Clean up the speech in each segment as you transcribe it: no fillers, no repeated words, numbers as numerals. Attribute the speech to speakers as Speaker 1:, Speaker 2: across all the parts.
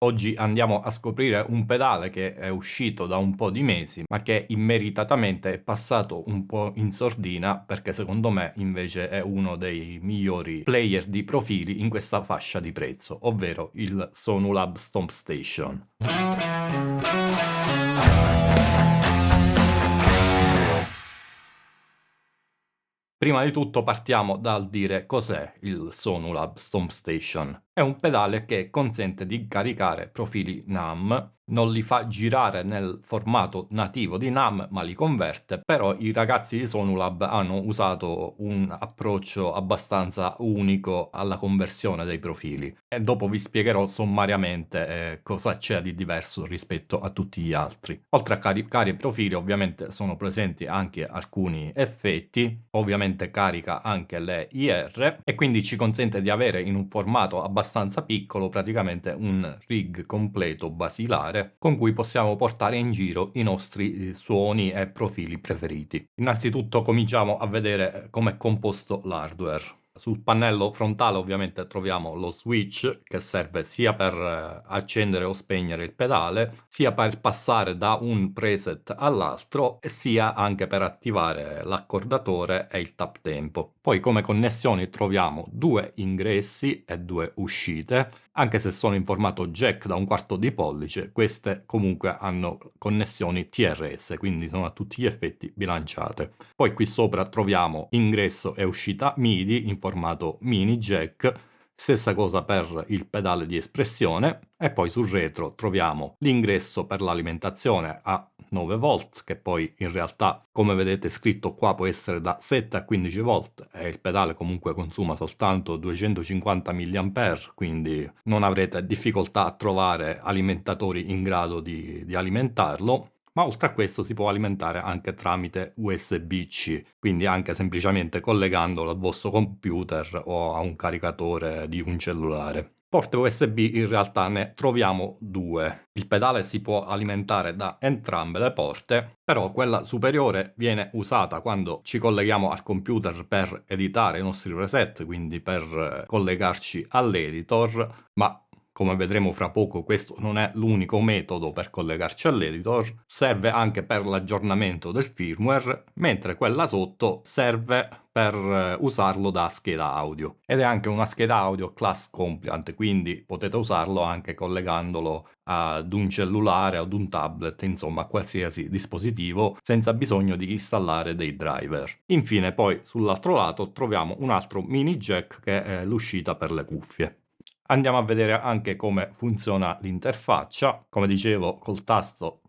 Speaker 1: Oggi andiamo a scoprire un pedale che è uscito da un po' di mesi, ma che immeritatamente è passato un po' in sordina, perché secondo me invece è uno dei migliori player di profili in questa fascia di prezzo, ovvero il Sonulab Stomp Station. Prima di tutto partiamo dal dire cos'è il Sonulab Stomp Station. È un pedale che consente di caricare profili NAM, non li fa girare nel formato nativo di NAM, ma li converte, però i ragazzi di Sonulab hanno usato un approccio abbastanza unico alla conversione dei profili e dopo vi spiegherò sommariamente cosa c'è di diverso rispetto a tutti gli altri. Oltre a caricare i profili, ovviamente sono presenti anche alcuni effetti, ovviamente carica anche le IR e quindi ci consente di avere in un formato abbastanza piccolo praticamente un rig completo basilare con cui possiamo portare in giro i nostri suoni e profili preferiti. Innanzitutto cominciamo a vedere come è composto l'hardware. Sul pannello frontale ovviamente troviamo lo switch che serve sia per accendere o spegnere il pedale, sia per passare da un preset all'altro e sia anche per attivare l'accordatore e il tap tempo. Poi come connessioni troviamo due ingressi e due uscite, anche se sono in formato jack da 1/4 di pollice, queste comunque hanno connessioni TRS, quindi sono a tutti gli effetti bilanciate. Poi qui sopra troviamo ingresso e uscita MIDI in formato mini jack, stessa cosa per il pedale di espressione, e poi sul retro troviamo l'ingresso per l'alimentazione a 9 volt, che poi in realtà, come vedete scritto qua, può essere da 7 a 15 volt e il pedale comunque consuma soltanto 250 mAh, quindi non avrete difficoltà a trovare alimentatori in grado di alimentarlo. Ma oltre a questo si può alimentare anche tramite USB-C, quindi anche semplicemente collegandolo al vostro computer o a un caricatore di un cellulare. Porte USB in realtà ne troviamo due. Il pedale si può alimentare da entrambe le porte, però quella superiore viene usata quando ci colleghiamo al computer per editare i nostri preset, quindi per collegarci all'editor, ma come vedremo fra poco, questo non è l'unico metodo per collegarci all'editor, serve anche per l'aggiornamento del firmware, mentre quella sotto serve per usarlo da scheda audio. Ed è anche una scheda audio class compliant, quindi potete usarlo anche collegandolo ad un cellulare, ad un tablet, insomma a qualsiasi dispositivo, senza bisogno di installare dei driver. Infine poi sull'altro lato troviamo un altro mini jack che è l'uscita per le cuffie. Andiamo a vedere anche come funziona l'interfaccia. Come dicevo, col tasto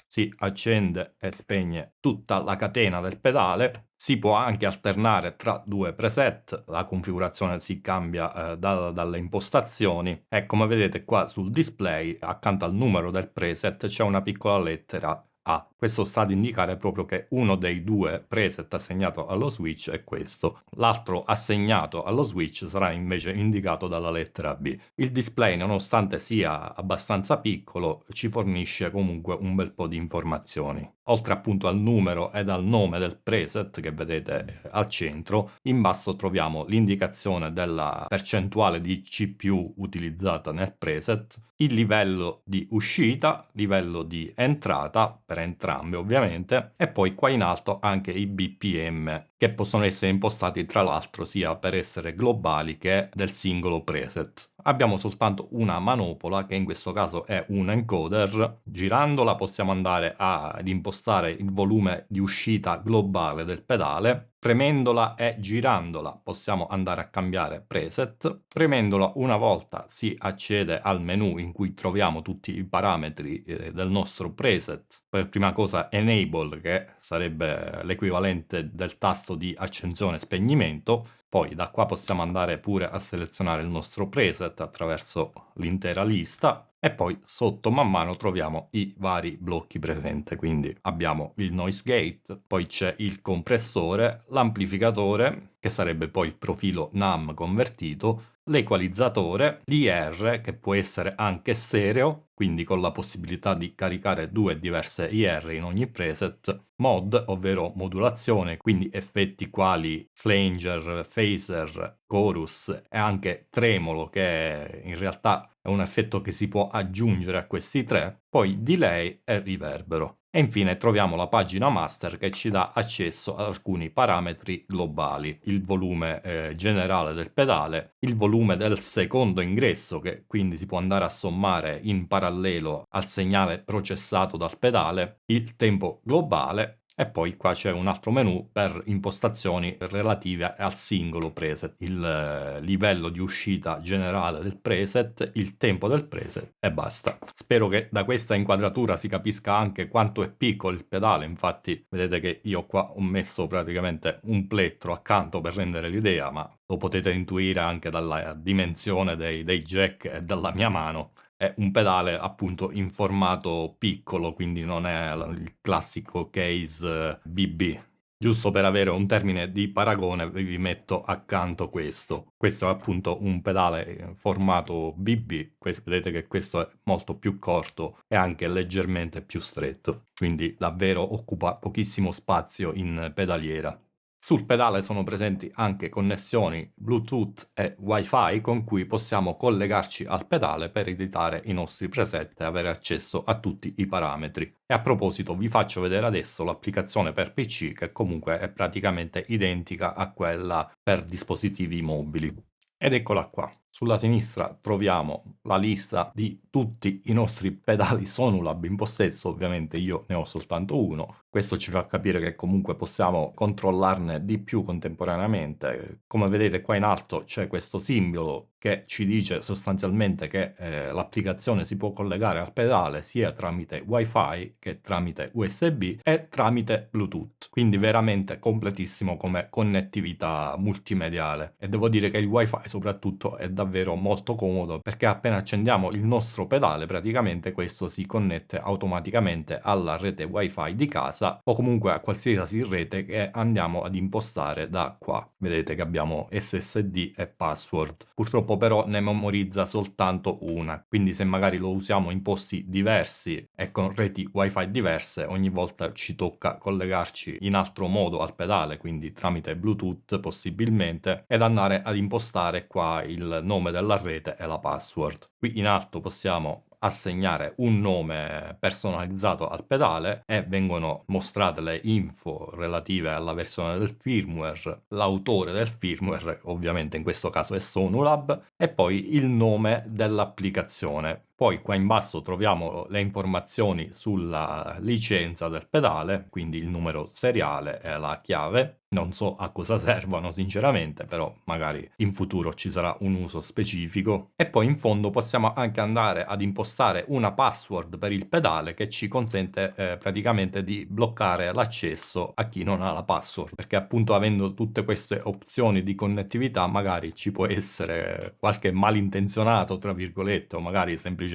Speaker 1: si accende e spegne tutta la catena del pedale. Si può anche alternare tra due preset, la configurazione si cambia dalle impostazioni e come vedete qua sul display accanto al numero del preset c'è una piccola lettera A. Questo sta ad indicare proprio che uno dei due preset assegnato allo switch è questo. L'altro assegnato allo switch sarà invece indicato dalla lettera B. Il display, nonostante sia abbastanza piccolo, ci fornisce comunque un bel po' di informazioni. Oltre appunto al numero ed al nome del preset che vedete al centro, in basso troviamo l'indicazione della percentuale di CPU utilizzata nel preset, il livello di uscita, livello di entrata per entrambe ovviamente, e poi qua in alto anche i BPM che possono essere impostati tra l'altro sia per essere globali che del singolo preset. Abbiamo soltanto una manopola che in questo caso è un encoder. Girandola possiamo andare ad impostare il volume di uscita globale del pedale. Premendola e girandola possiamo andare a cambiare preset. Premendola una volta si accede al menu in cui troviamo tutti i parametri del nostro preset. Per prima cosa enable, che sarebbe l'equivalente del tasto di accensione e spegnimento. Poi da qua possiamo andare pure a selezionare il nostro preset attraverso l'intera lista e poi sotto man mano troviamo i vari blocchi presenti. Quindi abbiamo il noise gate, poi c'è il compressore, l'amplificatore, che sarebbe poi il profilo NAM convertito, l'equalizzatore, l'IR che può essere anche stereo, quindi con la possibilità di caricare due diverse IR in ogni preset, mod, ovvero modulazione, quindi effetti quali flanger, phaser, chorus e anche tremolo, che in realtà è un effetto che si può aggiungere a questi tre, poi delay e riverbero. E infine troviamo la pagina master che ci dà accesso ad alcuni parametri globali, il volume generale del pedale, il volume del secondo ingresso che quindi si può andare a sommare in parallelo al segnale processato dal pedale, il tempo globale. E poi qua c'è un altro menu per impostazioni relative al singolo preset, il livello di uscita generale del preset, il tempo del preset e basta. Spero che da questa inquadratura si capisca anche quanto è piccolo il pedale, infatti vedete che io qua ho messo praticamente un plettro accanto per rendere l'idea, ma lo potete intuire anche dalla dimensione dei jack e dalla mia mano. È un pedale appunto in formato piccolo, quindi non è il classico case BB. Giusto per avere un termine di paragone vi metto accanto questo. Questo è appunto un pedale formato BB, vedete che questo è molto più corto e anche leggermente più stretto, quindi davvero occupa pochissimo spazio in pedaliera. Sul pedale sono presenti anche connessioni Bluetooth e Wi-Fi con cui possiamo collegarci al pedale per editare i nostri preset e avere accesso a tutti i parametri. E a proposito, vi faccio vedere adesso l'applicazione per PC che comunque è praticamente identica a quella per dispositivi mobili. Ed eccola qua. Sulla sinistra troviamo la lista di tutti i nostri pedali Sonulab in possesso, ovviamente io ne ho soltanto uno. Questo ci fa capire che comunque possiamo controllarne di più contemporaneamente. Come vedete qua in alto c'è questo simbolo che ci dice sostanzialmente che l'applicazione si può collegare al pedale sia tramite Wi-Fi che tramite USB e tramite Bluetooth. Quindi veramente completissimo come connettività multimediale. E devo dire che il Wi-Fi soprattutto è davvero molto comodo perché appena accendiamo il nostro pedale praticamente questo si connette automaticamente alla rete Wi-Fi di casa o comunque a qualsiasi rete che andiamo ad impostare da qua. Vedete che abbiamo SSD e password. Purtroppo però ne memorizza soltanto una, quindi se magari lo usiamo in posti diversi e con reti Wi-Fi diverse, ogni volta ci tocca collegarci in altro modo al pedale, quindi tramite Bluetooth possibilmente, ed andare ad impostare qua il nome della rete e la password. Qui in alto possiamo assegnare un nome personalizzato al pedale e vengono mostrate le info relative alla versione del firmware, l'autore del firmware, ovviamente in questo caso è Sonulab, e poi il nome dell'applicazione. Poi qua in basso troviamo le informazioni sulla licenza del pedale, quindi il numero seriale e la chiave. Non so a cosa servano sinceramente, però magari in futuro ci sarà un uso specifico. E poi in fondo possiamo anche andare ad impostare una password per il pedale che ci consente praticamente di bloccare l'accesso a chi non ha la password, perché appunto avendo tutte queste opzioni di connettività magari ci può essere qualche malintenzionato, tra virgolette, o magari semplicemente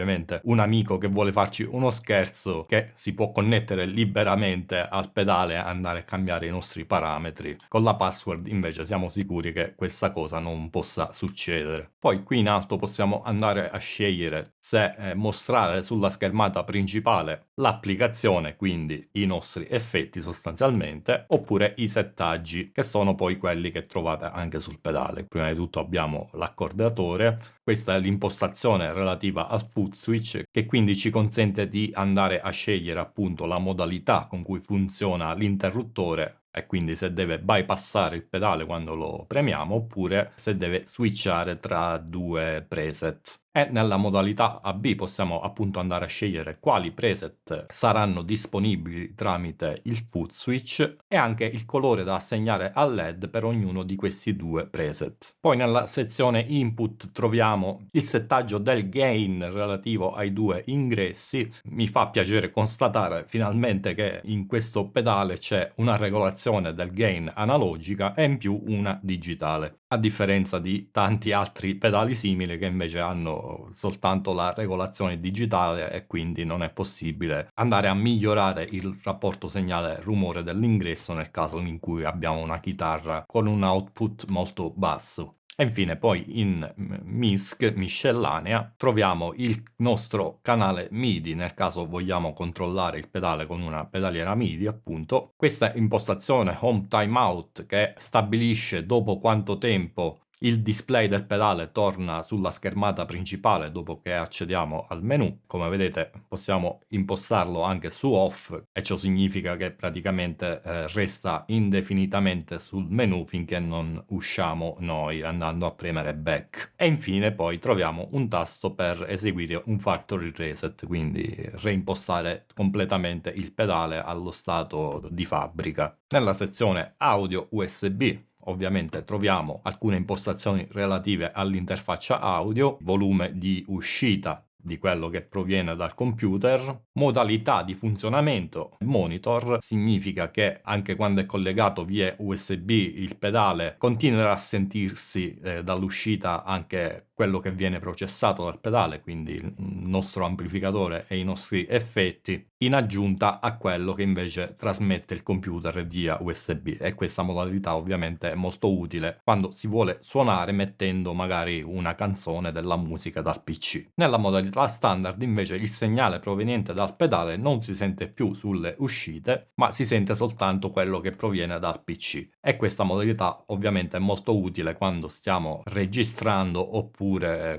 Speaker 1: un amico che vuole farci uno scherzo che si può connettere liberamente al pedale e andare a cambiare i nostri parametri. Con la password invece siamo sicuri che questa cosa non possa succedere. Poi qui in alto possiamo andare a scegliere se mostrare sulla schermata principale l'applicazione, quindi i nostri effetti sostanzialmente, oppure i settaggi, che sono poi quelli che trovate anche sul pedale. Prima di tutto abbiamo l'accordatore. Questa è l'impostazione relativa al foot switch che quindi ci consente di andare a scegliere appunto la modalità con cui funziona l'interruttore e quindi se deve bypassare il pedale quando lo premiamo oppure se deve switchare tra due preset. E nella modalità AB possiamo appunto andare a scegliere quali preset saranno disponibili tramite il foot switch e anche il colore da assegnare al LED per ognuno di questi due preset. Poi nella sezione input troviamo il settaggio del gain relativo ai due ingressi. Mi fa piacere constatare finalmente che in questo pedale c'è una regolazione del gain analogica e in più una digitale. a differenza di tanti altri pedali simili che invece hanno soltanto la regolazione digitale e quindi non è possibile andare a migliorare il rapporto segnale-rumore dell'ingresso nel caso in cui abbiamo una chitarra con un output molto basso. E infine poi in MISC, miscellanea, troviamo il nostro canale MIDI nel caso vogliamo controllare il pedale con una pedaliera MIDI, appunto. Questa impostazione Home Timeout che stabilisce dopo quanto tempo il display del pedale torna sulla schermata principale dopo che accediamo al menu. Come vedete possiamo impostarlo anche su off e ciò significa che praticamente resta indefinitamente sul menu finché non usciamo noi andando a premere back. E infine poi troviamo un tasto per eseguire un factory reset, quindi reimpostare completamente il pedale allo stato di fabbrica. Nella sezione audio USB ovviamente troviamo alcune impostazioni relative all'interfaccia audio, volume di uscita di quello che proviene dal computer, modalità di funzionamento. Monitor significa che anche quando è collegato via USB il pedale continuerà a sentirsi dall'uscita anche quello che viene processato dal pedale, quindi il nostro amplificatore e i nostri effetti, in aggiunta a quello che invece trasmette il computer via USB. E questa modalità ovviamente è molto utile quando si vuole suonare mettendo magari una canzone della musica dal PC. Nella modalità standard invece il segnale proveniente dal pedale non si sente più sulle uscite, ma si sente soltanto quello che proviene dal PC. E questa modalità ovviamente è molto utile quando stiamo registrando oppure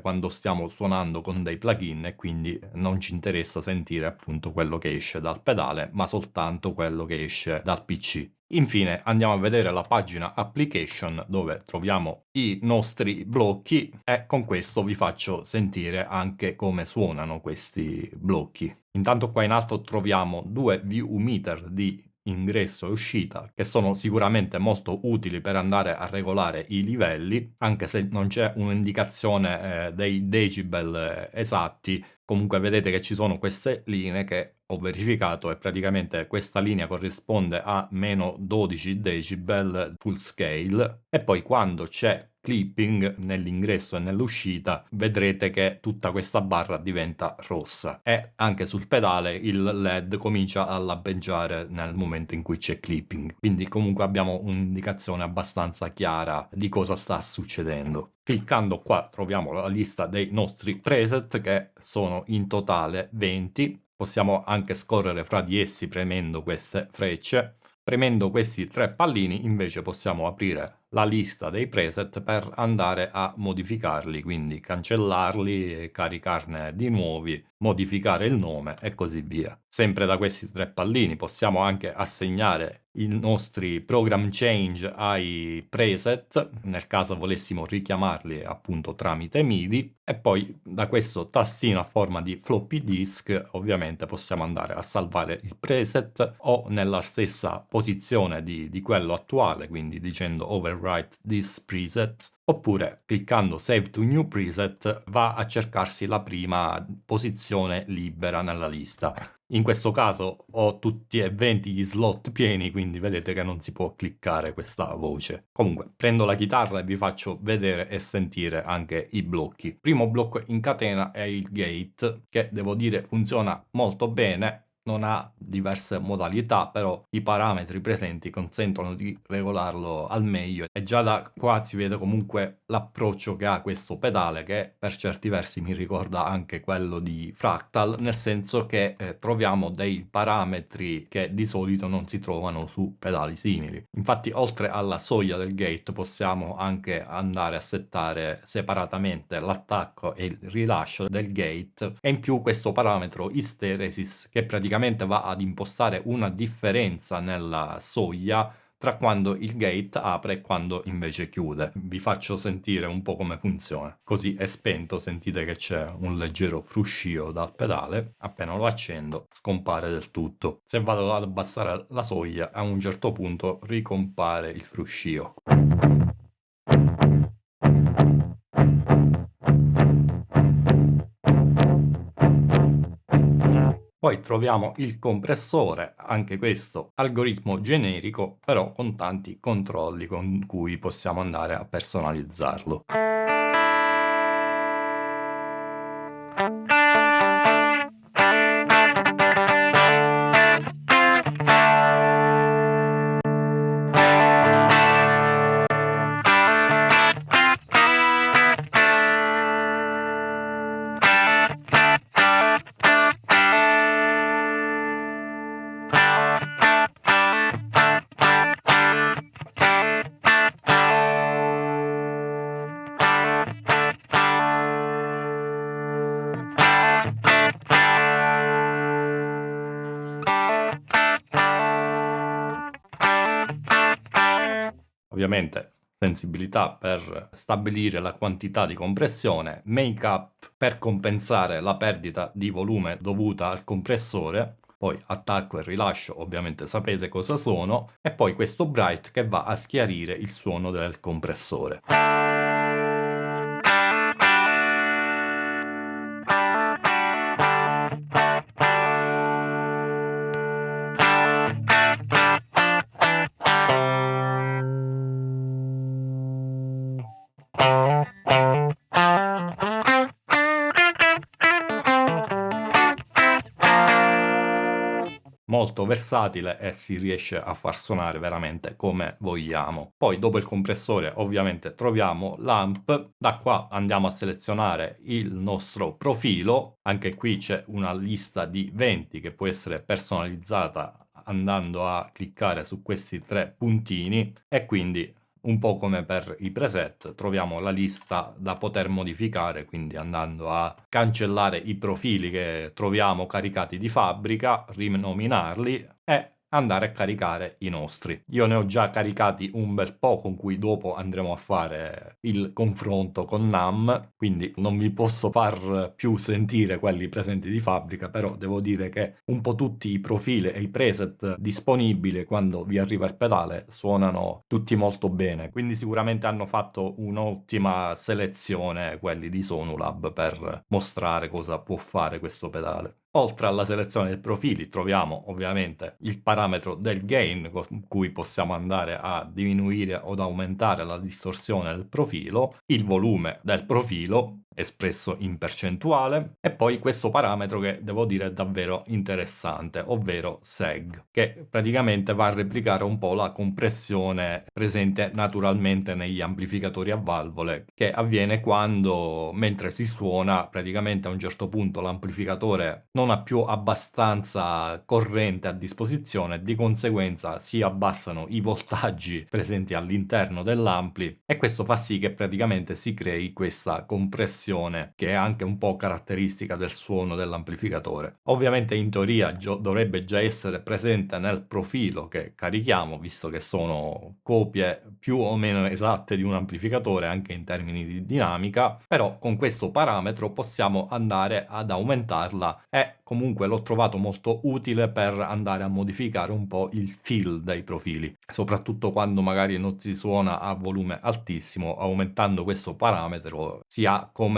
Speaker 1: quando stiamo suonando con dei plugin e quindi non ci interessa sentire appunto quello che esce dal pedale, ma soltanto quello che esce dal PC. Infine andiamo a vedere la pagina application dove troviamo i nostri blocchi e con questo vi faccio sentire anche come suonano questi blocchi. Intanto qua in alto troviamo due view meter di ingresso e uscita che sono sicuramente molto utili per andare a regolare i livelli, anche se non c'è un'indicazione dei decibel esatti. Comunque vedete che ci sono queste linee che ho verificato e praticamente questa linea corrisponde a meno 12 decibel full scale e poi quando c'è clipping nell'ingresso e nell'uscita vedrete che tutta questa barra diventa rossa e anche sul pedale il LED comincia a lampeggiare nel momento in cui c'è clipping, quindi comunque abbiamo un'indicazione abbastanza chiara di cosa sta succedendo. Cliccando qua troviamo la lista dei nostri preset che sono in totale 20. Possiamo anche scorrere fra di essi premendo queste frecce. Premendo questi tre pallini invece possiamo aprire la lista dei preset per andare a modificarli, quindi cancellarli, caricarne di nuovi, modificare il nome e così via. Sempre da questi tre pallini possiamo anche assegnare i nostri program change ai preset, nel caso volessimo richiamarli appunto tramite MIDI, e poi da questo tastino a forma di floppy disk ovviamente possiamo andare a salvare il preset o nella stessa posizione di quello attuale, quindi dicendo overwrite this preset, oppure cliccando Save to New Preset va a cercarsi la prima posizione libera nella lista. In questo caso ho tutti e 20 gli slot pieni, quindi vedete che non si può cliccare questa voce. Comunque prendo la chitarra e vi faccio vedere e sentire anche i blocchi. Primo blocco in catena è il gate, che devo dire funziona molto bene. Non ha diverse modalità, però i parametri presenti consentono di regolarlo al meglio e già da qua si vede comunque l'approccio che ha questo pedale, che per certi versi mi ricorda anche quello di Fractal, nel senso che troviamo dei parametri che di solito non si trovano su pedali simili. Infatti oltre alla soglia del gate possiamo anche andare a settare separatamente l'attacco e il rilascio del gate e in più questo parametro hysteresis che praticamente va ad impostare una differenza nella soglia tra quando il gate apre e quando invece chiude. Vi faccio sentire un po' come funziona. Così è spento, sentite che c'è un leggero fruscio dal pedale. Appena lo accendo scompare del tutto. Se vado ad abbassare la soglia a un certo punto ricompare il fruscio. Poi troviamo il compressore, anche questo algoritmo generico, però con tanti controlli con cui possiamo andare a personalizzarlo. Ovviamente sensibilità per stabilire la quantità di compressione, make up per compensare la perdita di volume dovuta al compressore, poi attacco e rilascio, ovviamente sapete cosa sono, e poi questo bright che va a schiarire il suono del compressore. Molto versatile e si riesce a far suonare veramente come vogliamo. Poi dopo il compressore ovviamente troviamo l'amp, da qua andiamo a selezionare il nostro profilo, anche qui c'è una lista di 20 che può essere personalizzata andando a cliccare su questi 3 puntini e quindi un po' come per i preset, troviamo la lista da poter modificare, quindi andando a cancellare i profili che troviamo caricati di fabbrica, rinominarli e andare a caricare i nostri. Io ne ho già caricati un bel po' con cui dopo andremo a fare il confronto con NAMM, quindi non vi posso far più sentire quelli presenti di fabbrica, però devo dire che un po' tutti i profili e i preset disponibili quando vi arriva il pedale suonano tutti molto bene, quindi sicuramente hanno fatto un'ottima selezione quelli di Sonulab per mostrare cosa può fare questo pedale. Oltre alla selezione dei profili troviamo ovviamente il parametro del gain con cui possiamo andare a diminuire o ad aumentare la distorsione del profilo, il volume del profilo espresso in percentuale e poi questo parametro che devo dire è davvero interessante, ovvero seg, che praticamente va a replicare un po' la compressione presente naturalmente negli amplificatori a valvole, che avviene quando mentre si suona praticamente a un certo punto l'amplificatore non ha più abbastanza corrente a disposizione, di conseguenza si abbassano i voltaggi presenti all'interno dell'ampli e questo fa sì che praticamente si crei questa compressione che è anche un po' caratteristica del suono dell'amplificatore. Ovviamente in teoria dovrebbe già essere presente nel profilo che carichiamo, visto che sono copie più o meno esatte di un amplificatore anche in termini di dinamica, però con questo parametro possiamo andare ad aumentarla e comunque l'ho trovato molto utile per andare a modificare un po' il feel dei profili, soprattutto quando magari non si suona a volume altissimo. Aumentando questo parametro si ha come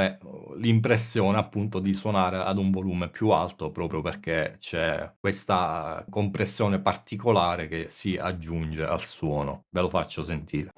Speaker 1: l'impressione appunto di suonare ad un volume più alto, proprio perché c'è questa compressione particolare che si aggiunge al suono. Ve lo faccio sentire.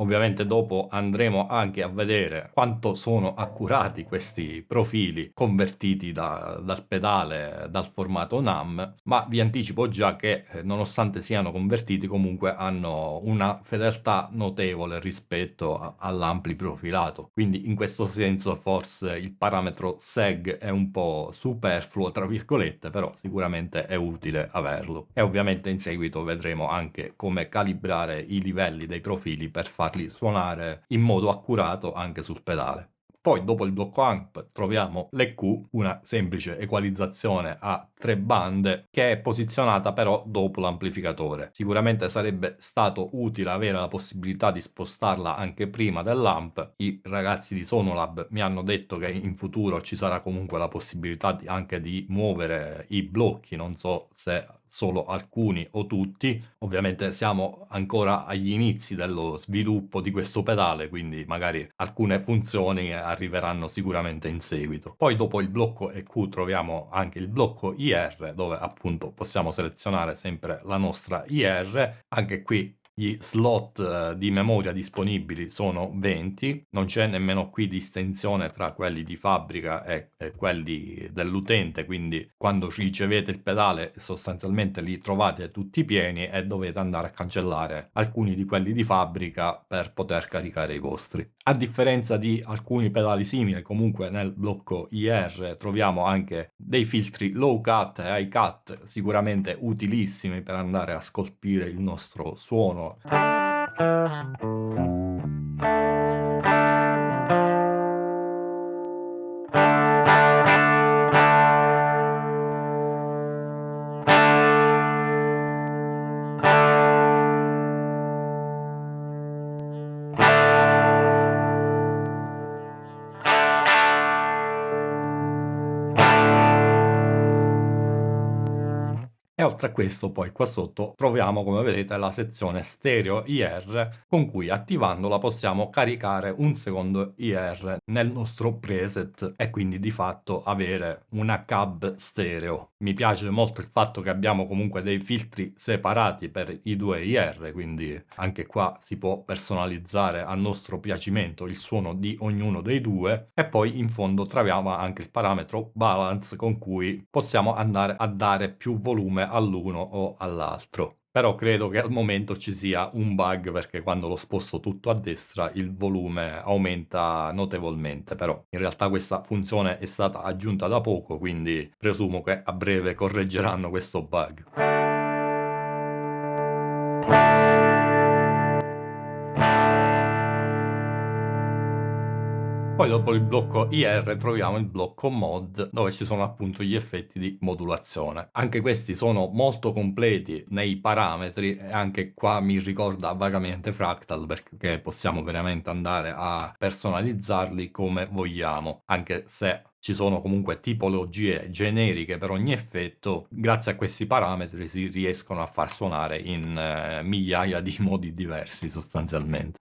Speaker 1: Ovviamente dopo andremo anche a vedere quanto sono accurati questi profili convertiti dal pedale, dal formato NAMM, ma vi anticipo già che nonostante siano convertiti comunque hanno una fedeltà notevole rispetto all'ampli profilato, quindi in questo senso forse il parametro seg è un po' superfluo tra virgolette, però sicuramente è utile averlo e ovviamente in seguito vedremo anche come calibrare i livelli dei profili per farli suonare in modo accurato anche sul pedale. Poi dopo il blocco amp troviamo l'EQ, una semplice equalizzazione a 3 bande che è posizionata però dopo l'amplificatore. Sicuramente sarebbe stato utile avere la possibilità di spostarla anche prima dell'amp. I ragazzi di Sonolab mi hanno detto che in futuro ci sarà comunque la possibilità anche di muovere i blocchi, non so se solo alcuni o tutti. Ovviamente siamo ancora agli inizi dello sviluppo di questo pedale, quindi magari alcune funzioni arriveranno sicuramente in seguito. Poi dopo il blocco EQ troviamo anche il blocco IR, dove appunto possiamo selezionare sempre la nostra IR. Anche qui gli slot di memoria disponibili sono 20, non c'è nemmeno qui distinzione tra quelli di fabbrica e quelli dell'utente, quindi quando ricevete il pedale sostanzialmente li trovate tutti pieni e dovete andare a cancellare alcuni di quelli di fabbrica per poter caricare i vostri. A differenza di alcuni pedali simili, comunque nel blocco IR troviamo anche dei filtri low cut e high cut sicuramente utilissimi per andare a scolpire il nostro suono. E oltre a questo poi qua sotto troviamo, come vedete, la sezione stereo IR con cui attivandola possiamo caricare un secondo IR nel nostro preset e quindi di fatto avere una cab stereo. Mi piace molto il fatto che abbiamo comunque dei filtri separati per i due IR, quindi anche qua si può personalizzare a nostro piacimento il suono di ognuno dei due. E poi in fondo troviamo anche il parametro balance con cui possiamo andare a dare più volume all'uno o all'altro. Però credo che al momento ci sia un bug perché quando lo sposto tutto a destra il volume aumenta notevolmente, però in realtà questa funzione è stata aggiunta da poco, quindi presumo che a breve correggeranno questo bug. Poi dopo il blocco IR troviamo il blocco mod dove ci sono appunto gli effetti di modulazione. Anche questi sono molto completi nei parametri e anche qua mi ricorda vagamente Fractal perché possiamo veramente andare a personalizzarli come vogliamo, anche se ci sono comunque tipologie generiche per ogni effetto. Grazie a questi parametri si riescono a far suonare in migliaia di modi diversi sostanzialmente.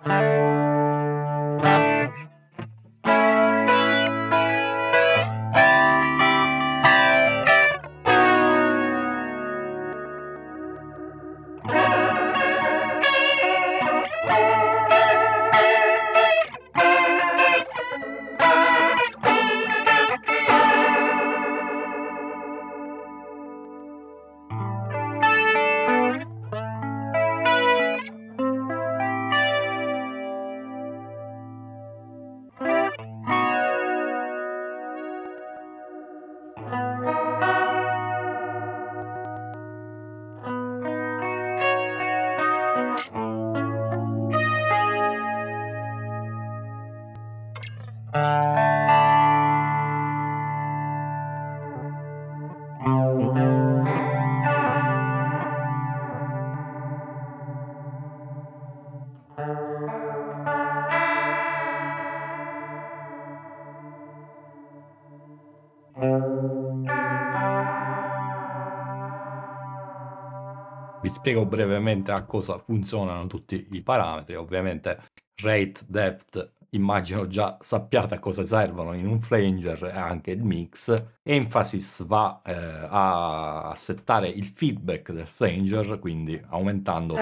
Speaker 1: Vi spiego brevemente a cosa funzionano tutti i parametri. Ovviamente rate, depth, immagino già sappiate a cosa servono in un flanger e anche il mix. Emphasis va a settare il feedback del flanger, quindi aumentando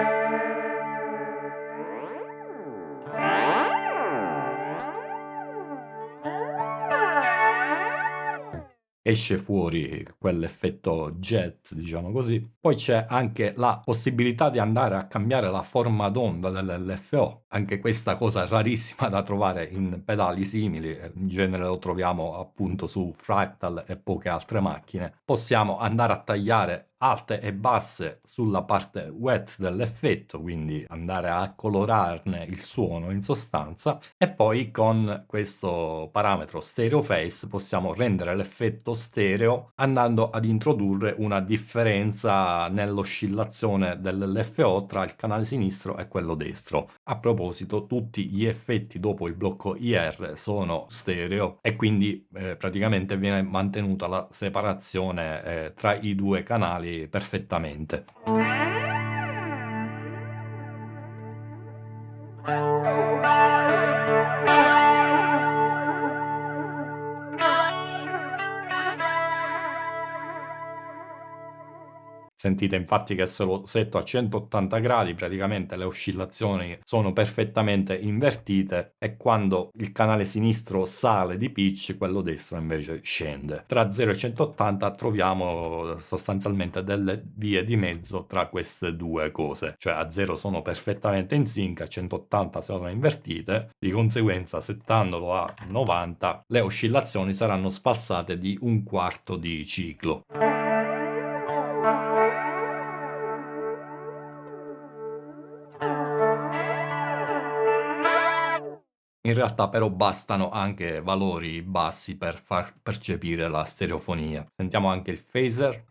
Speaker 1: esce fuori quell'effetto jet, diciamo così. Poi c'è anche la possibilità di andare a cambiare la forma d'onda dell'LFO, anche questa cosa rarissima da trovare in pedali simili, in genere lo troviamo appunto su Fractal e poche altre macchine. Possiamo andare a tagliare alte e basse sulla parte wet dell'effetto, quindi andare a colorarne il suono in sostanza, e poi con questo parametro stereo phase possiamo rendere l'effetto stereo andando ad introdurre una differenza nell'oscillazione dell'LFO tra il canale sinistro e quello destro. A proposito, tutti gli effetti dopo il blocco IR sono stereo e quindi praticamente viene mantenuta la separazione tra i due canali perfettamente. Sentite infatti che se lo setto a 180 gradi praticamente le oscillazioni sono perfettamente invertite e quando il canale sinistro sale di pitch, quello destro invece scende. Tra 0 e 180 troviamo sostanzialmente delle vie di mezzo tra queste due cose, cioè a 0 sono perfettamente in sync, a 180 sono invertite, di conseguenza settandolo a 90 le oscillazioni saranno sfalsate di un quarto di ciclo. In realtà però bastano anche valori bassi per far percepire la stereofonia. Sentiamo anche il phaser.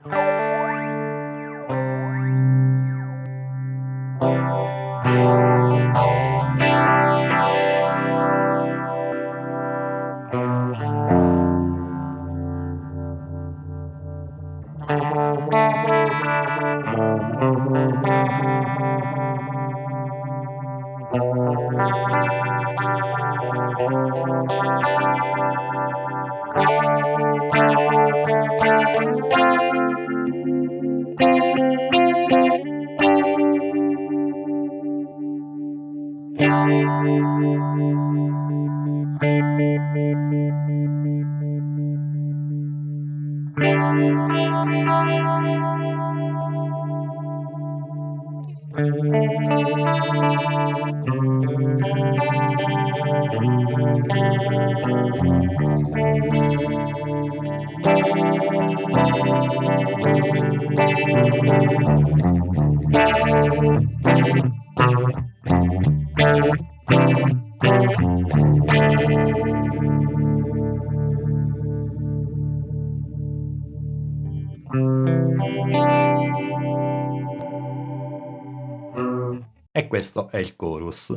Speaker 1: E questo è il chorus.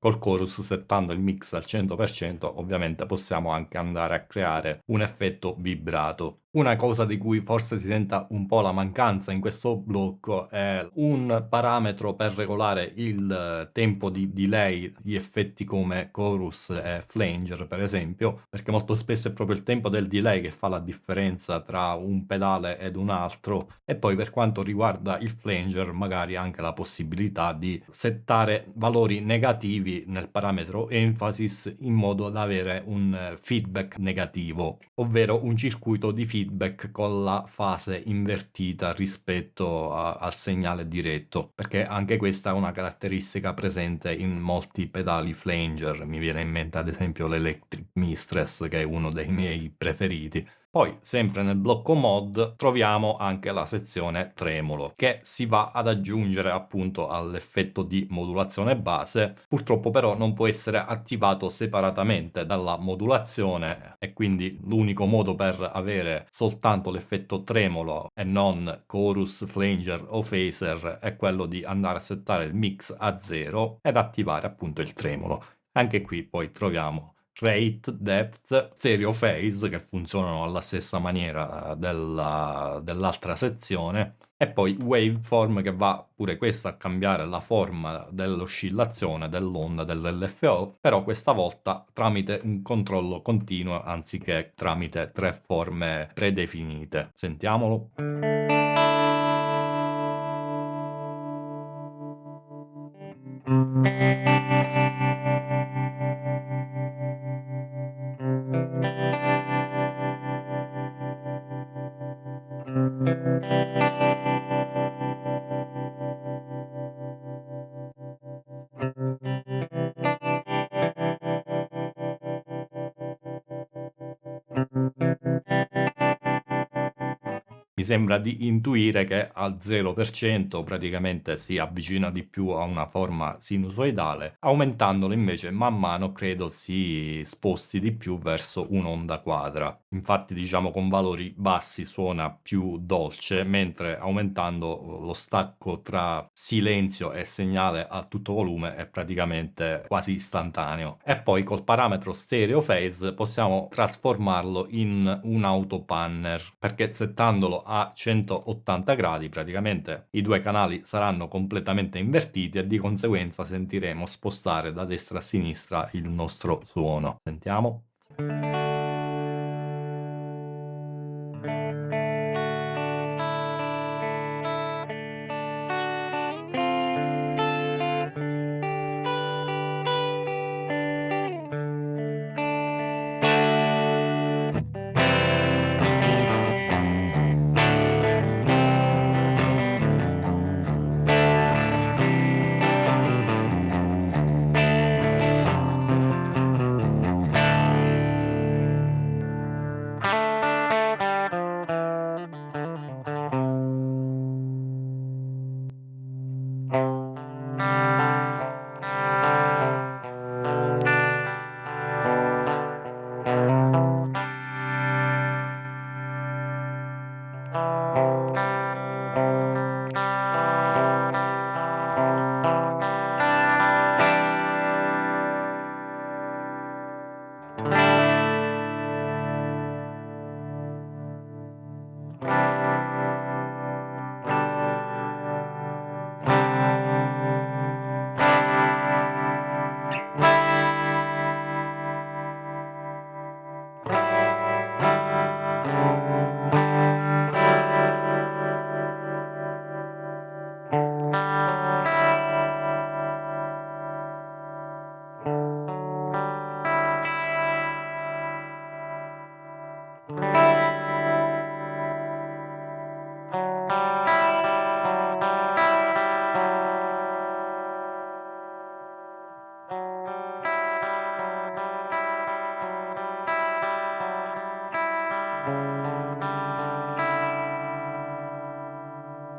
Speaker 1: Col chorus, settando il mix al 100%, ovviamente possiamo anche andare a creare un effetto vibrato. Una cosa di cui forse si senta un po' la mancanza in questo blocco è un parametro per regolare il tempo di delay di effetti come chorus e flanger, per esempio, perché molto spesso è proprio il tempo del delay che fa la differenza tra un pedale ed un altro. E poi per quanto riguarda il flanger, magari anche la possibilità di settare valori negativi nel parametro emphasis in modo da avere un feedback negativo, ovvero un circuito di feedback feedback con la fase invertita rispetto al segnale diretto, perché anche questa è una caratteristica presente in molti pedali flanger. Mi viene in mente ad esempio l'Electric Mistress, che è uno dei miei preferiti. Poi, sempre nel blocco mod, troviamo anche la sezione tremolo, che si va ad aggiungere appunto all'effetto di modulazione base. Purtroppo però non può essere attivato separatamente dalla modulazione, e quindi l'unico modo per avere soltanto l'effetto tremolo e non chorus, flanger o phaser è quello di andare a settare il mix a 0 ed attivare appunto il tremolo. Anche qui poi troviamo rate, depth, stereo phase, che funzionano alla stessa maniera dell'altra sezione, e poi waveform, che va pure questa a cambiare la forma dell'oscillazione dell'onda dell'LFO, però questa volta tramite un controllo continuo anziché tramite 3 forme predefinite. Sentiamolo. Mi sembra di intuire che al 0% praticamente si avvicina di più a una forma sinusoidale, aumentandolo invece man mano credo si sposti di più verso un'onda quadra. Infatti diciamo con valori bassi suona più dolce, mentre aumentando lo stacco tra silenzio e segnale a tutto volume è praticamente quasi istantaneo. E poi col parametro stereo phase possiamo trasformarlo in un autopanner, perché settandolo a 180 gradi praticamente i due canali saranno completamente invertiti e di conseguenza sentiremo spostare da destra a sinistra il nostro suono. Sentiamo.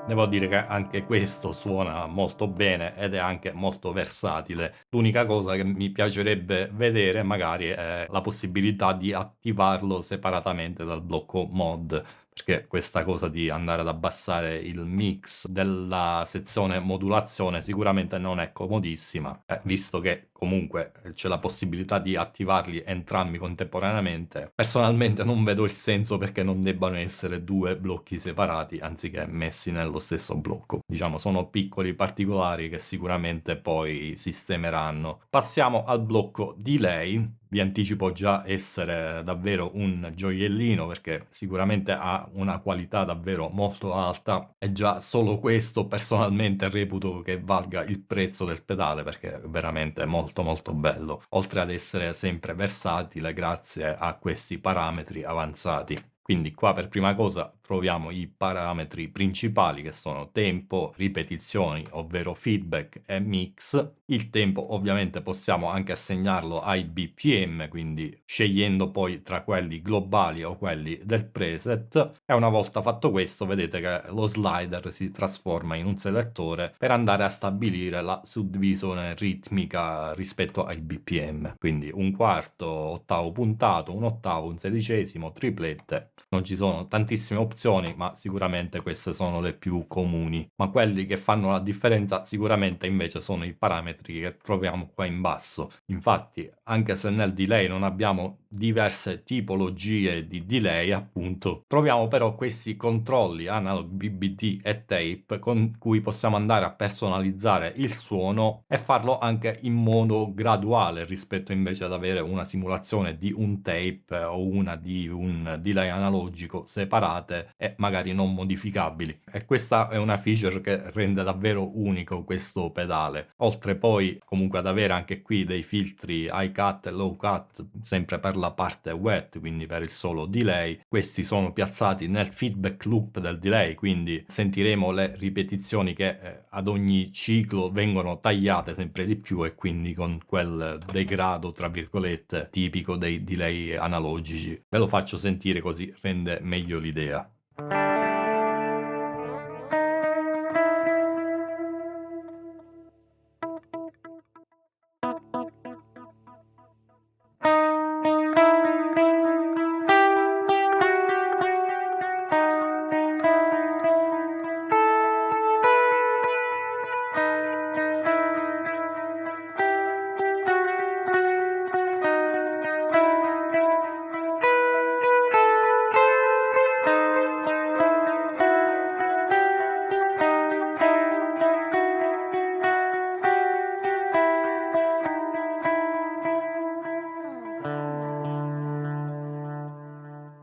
Speaker 1: Devo dire che anche questo suona molto bene ed è anche molto versatile. L'unica cosa che mi piacerebbe vedere magari è la possibilità di attivarlo separatamente dal blocco mod, perché questa cosa di andare ad abbassare il mix della sezione modulazione sicuramente non è comodissima, visto che comunque c'è la possibilità di attivarli entrambi contemporaneamente. Personalmente non vedo il senso perché non debbano essere due blocchi separati anziché messi nello stesso blocco. Diciamo, sono piccoli particolari che sicuramente poi sistemeranno. Passiamo al blocco delay. Vi anticipo già essere davvero un gioiellino, perché sicuramente ha una qualità davvero molto alta e già solo questo personalmente reputo che valga il prezzo del pedale, perché è veramente molto molto bello, oltre ad essere sempre versatile grazie a questi parametri avanzati. Quindi qua per prima cosa troviamo i parametri principali che sono tempo, ripetizioni, ovvero feedback e mix. Il tempo ovviamente possiamo anche assegnarlo ai BPM, quindi scegliendo poi tra quelli globali o quelli del preset, e una volta fatto questo vedete che lo slider si trasforma in un selettore per andare a stabilire la suddivisione ritmica rispetto ai BPM, quindi un quarto, ottavo puntato, un ottavo, un sedicesimo, triplette. Non ci sono tantissime opzioni, ma sicuramente queste sono le più comuni. Ma quelli che fanno la differenza sicuramente invece sono i parametri che troviamo qua in basso. Infatti, anche se nel delay non abbiamo diverse tipologie di delay, appunto, troviamo però questi controlli analog BBT e tape con cui possiamo andare a personalizzare il suono e farlo anche in modo graduale rispetto invece ad avere una simulazione di un tape o una di un delay analogico separate e magari non modificabili. E questa è una feature che rende davvero unico questo pedale. Oltre poi comunque ad avere anche qui dei filtri high cut e low cut sempre per la parte wet, quindi per il solo delay. Questi sono piazzati nel feedback loop del delay, quindi sentiremo le ripetizioni che ad ogni ciclo vengono tagliate sempre di più, e quindi con quel degrado tra virgolette tipico dei delay analogici. Ve lo faccio sentire così rende meglio l'idea.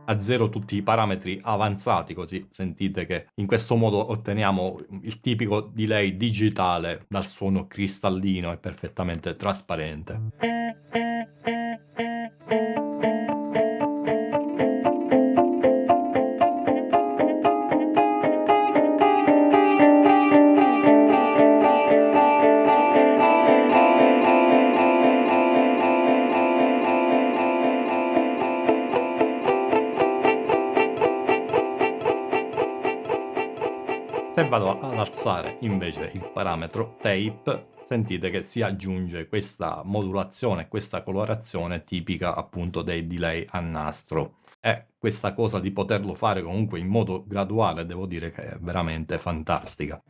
Speaker 1: A zero tutti i parametri avanzati, così sentite che in questo modo otteniamo il tipico delay digitale dal suono cristallino e perfettamente trasparente. Se vado ad alzare invece il parametro tape, sentite che si aggiunge questa modulazione, questa colorazione tipica appunto dei delay a nastro. E questa cosa di poterlo fare comunque in modo graduale, devo dire che è veramente fantastica.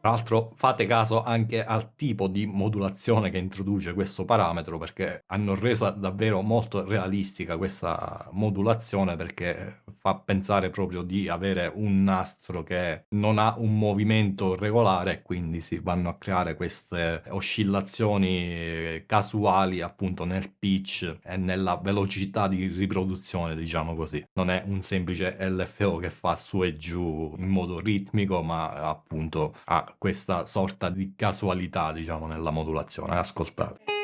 Speaker 1: Tra l'altro fate caso anche al tipo di modulazione che introduce questo parametro, perché hanno resa davvero molto realistica questa modulazione, perché fa pensare proprio di avere un nastro che non ha un movimento regolare, e quindi si vanno a creare queste oscillazioni casuali appunto nel pitch e nella velocità di riproduzione, diciamo così. Non è un semplice LFO che fa su e giù in modo ritmico, ma appunto ha questa sorta di casualità, diciamo, nella modulazione. Ascoltate.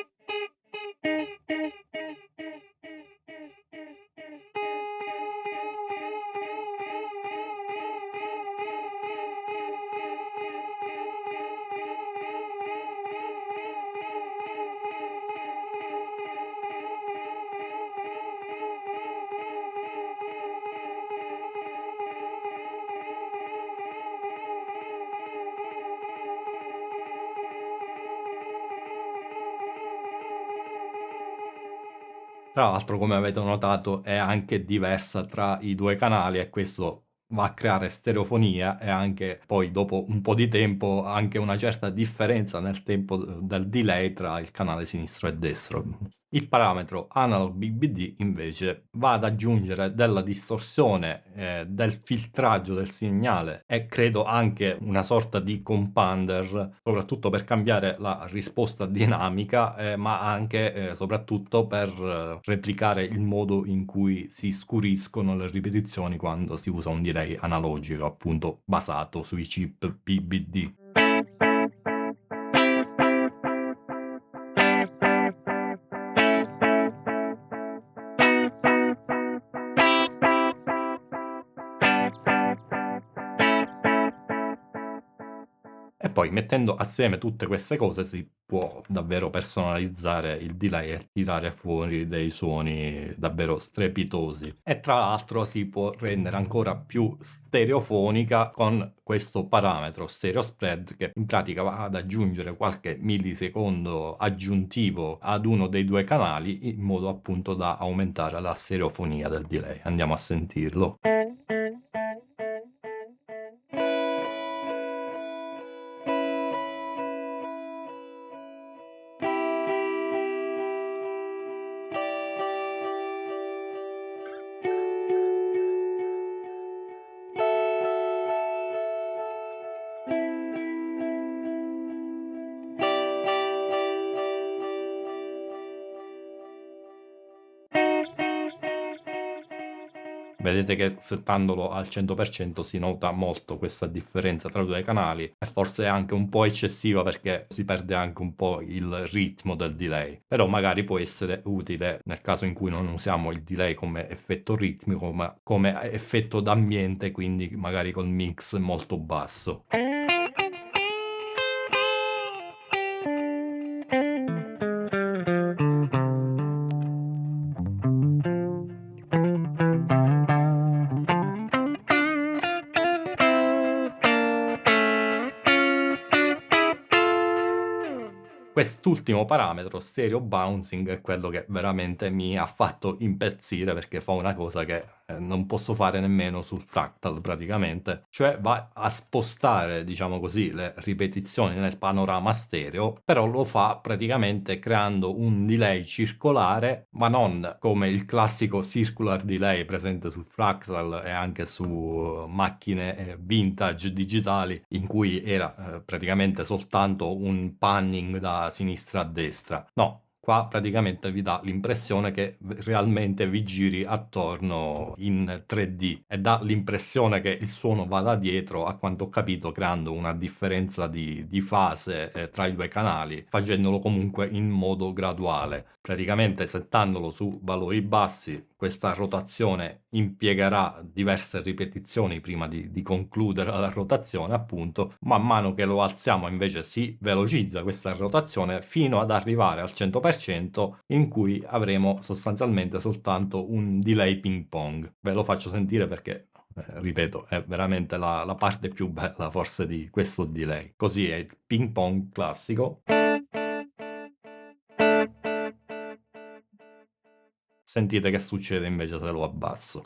Speaker 1: Tra l'altro, come avete notato, è anche diversa tra i due canali, e questo va a creare stereofonia e anche poi dopo un po' di tempo anche una certa differenza nel tempo del delay tra il canale sinistro e destro. Il parametro analog BBD invece va ad aggiungere della distorsione, del filtraggio del segnale e credo anche una sorta di compounder, soprattutto per cambiare la risposta dinamica, ma anche, soprattutto per replicare il modo in cui si scuriscono le ripetizioni quando si usa un delay analogico, appunto basato sui chip BBD. E poi mettendo assieme tutte queste cose si può davvero personalizzare il delay e tirare fuori dei suoni davvero strepitosi. E tra l'altro si può rendere ancora più stereofonica con questo parametro stereo spread, che in pratica va ad aggiungere qualche millisecondo aggiuntivo ad uno dei due canali in modo appunto da aumentare la stereofonia del delay. Andiamo a sentirlo. Vedete che settandolo al 100% si nota molto questa differenza tra i due canali e forse è anche un po' eccessiva perché si perde anche un po' il ritmo del delay. Però magari può essere utile nel caso in cui non usiamo il delay come effetto ritmico, ma come effetto d'ambiente, quindi magari col mix molto basso. Quest'ultimo parametro, stereo bouncing, è quello che veramente mi ha fatto impazzire perché fa una cosa che non posso fare nemmeno sul fractal praticamente, cioè va a spostare, diciamo così, le ripetizioni nel panorama stereo, però lo fa praticamente creando un delay circolare, ma non come il classico circular delay presente sul fractal e anche su macchine vintage digitali in cui era praticamente soltanto un panning da sinistra a destra. No, qua praticamente vi dà l'impressione che realmente vi giri attorno in 3D e dà l'impressione che il suono vada dietro, a quanto ho capito, creando una differenza di fase tra i due canali, facendolo comunque in modo graduale. Praticamente settandolo su valori bassi, questa rotazione impiegherà diverse ripetizioni prima di concludere la rotazione, appunto. Man mano che lo alziamo invece si velocizza questa rotazione fino ad arrivare al 100% in cui avremo sostanzialmente soltanto un delay ping pong. Ve lo faccio sentire perché ripeto, è veramente la parte più bella forse di questo delay. Così è il ping pong classico. Sentite che succede invece se lo abbasso.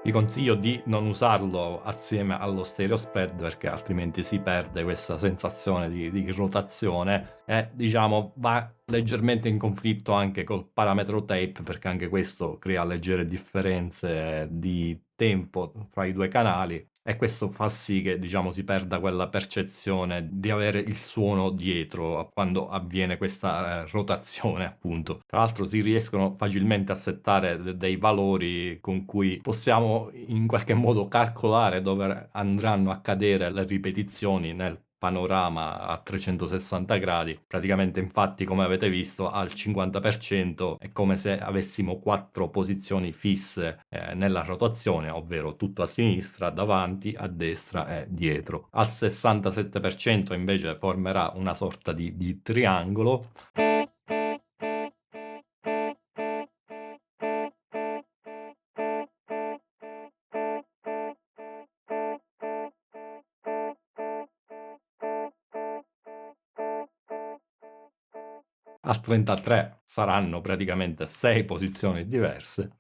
Speaker 1: Vi consiglio di non usarlo assieme allo stereo spread perché altrimenti si perde questa sensazione di rotazione e diciamo va leggermente in conflitto anche col parametro tape perché anche questo crea leggere differenze di tempo fra i due canali e questo fa sì che, diciamo, si perda quella percezione di avere il suono dietro a quando avviene questa, rotazione appunto. Tra l'altro si riescono facilmente a settare dei valori con cui possiamo in qualche modo calcolare dove andranno a cadere le ripetizioni nel panorama a 360 gradi. Praticamente, infatti, come avete visto, al 50% è come se avessimo quattro posizioni fisse nella rotazione, ovvero tutto a sinistra, davanti, a destra e dietro. Al 67% invece formerà una sorta di triangolo. Al 33 saranno praticamente 6 posizioni diverse.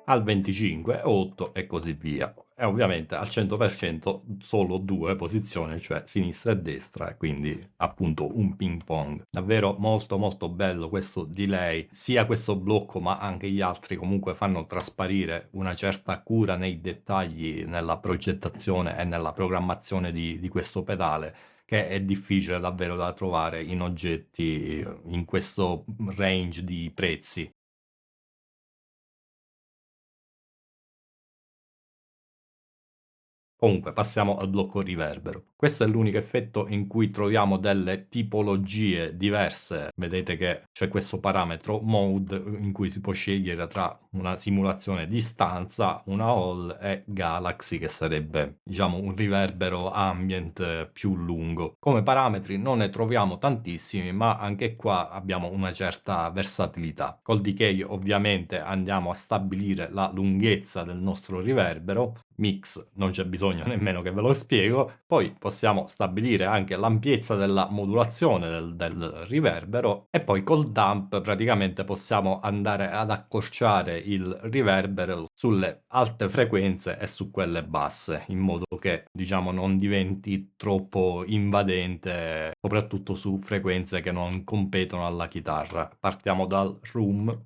Speaker 1: Al 25, 8 e così via. E ovviamente al 100% solo due posizioni, cioè sinistra e destra, e quindi appunto un ping pong. Davvero molto molto bello questo delay, sia questo blocco ma anche gli altri comunque fanno trasparire una certa cura nei dettagli, nella progettazione e nella programmazione di questo pedale, che è difficile davvero da trovare in oggetti in questo range di prezzi. Comunque, passiamo al blocco riverbero. Questo è l'unico effetto in cui troviamo delle tipologie diverse. Vedete che c'è questo parametro mode in cui si può scegliere tra una simulazione di stanza, una hall e galaxy, che sarebbe, diciamo, un riverbero ambient più lungo. Come parametri non ne troviamo tantissimi, ma anche qua abbiamo una certa versatilità. Col decay ovviamente andiamo a stabilire la lunghezza del nostro riverbero. Mix non c'è bisogno nemmeno che ve lo spiego. Poi possiamo stabilire anche l'ampiezza della modulazione del riverbero, e poi col dump praticamente possiamo andare ad accorciare il riverbero sulle alte frequenze e su quelle basse, in modo che, diciamo, non diventi troppo invadente, soprattutto su frequenze che non competono alla chitarra. Partiamo dal room.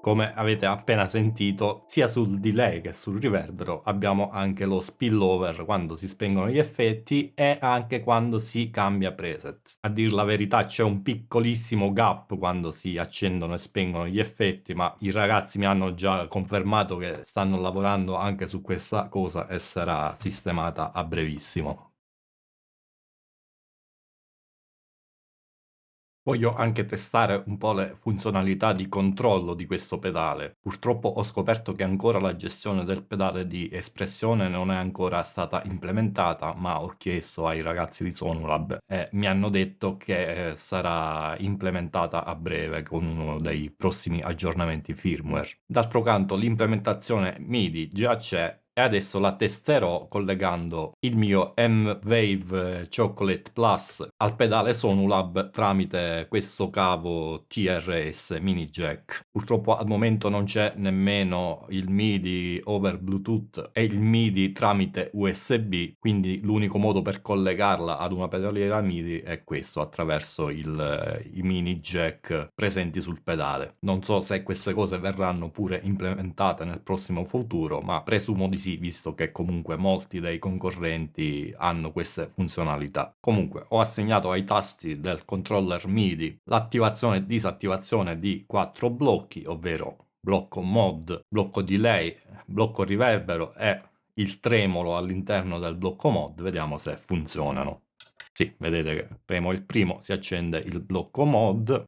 Speaker 1: Come avete appena sentito, sia sul delay che sul riverbero abbiamo anche lo spillover quando si spengono gli effetti e anche quando si cambia preset. A dir la verità c'è un piccolissimo gap quando si accendono e spengono gli effetti, ma i ragazzi mi hanno già confermato che stanno lavorando anche su questa cosa e sarà sistemata a brevissimo. Voglio anche testare un po' le funzionalità di controllo di questo pedale. Purtroppo ho scoperto che ancora la gestione del pedale di espressione non è ancora stata implementata, ma ho chiesto ai ragazzi di Sonulab e mi hanno detto che sarà implementata a breve con uno dei prossimi aggiornamenti firmware. D'altro canto, l'implementazione MIDI già c'è e adesso la testerò collegando il mio M-Wave Chocolate Plus al pedale Sonulab tramite questo cavo TRS mini jack. Purtroppo al momento non c'è nemmeno il MIDI over Bluetooth e il MIDI tramite USB, quindi l'unico modo per collegarla ad una pedaliera MIDI è questo, attraverso i mini jack presenti sul pedale. Non so se queste cose verranno pure implementate nel prossimo futuro, ma presumo di sì, visto che comunque molti dei concorrenti hanno queste funzionalità. Comunque ho assegnato ai tasti del controller MIDI l'attivazione e disattivazione di 4 blocchi, ovvero blocco mod, blocco delay, blocco riverbero e il tremolo all'interno del blocco mod. Vediamo se funzionano. Sì, vedete che premo il primo, si accende il blocco mod,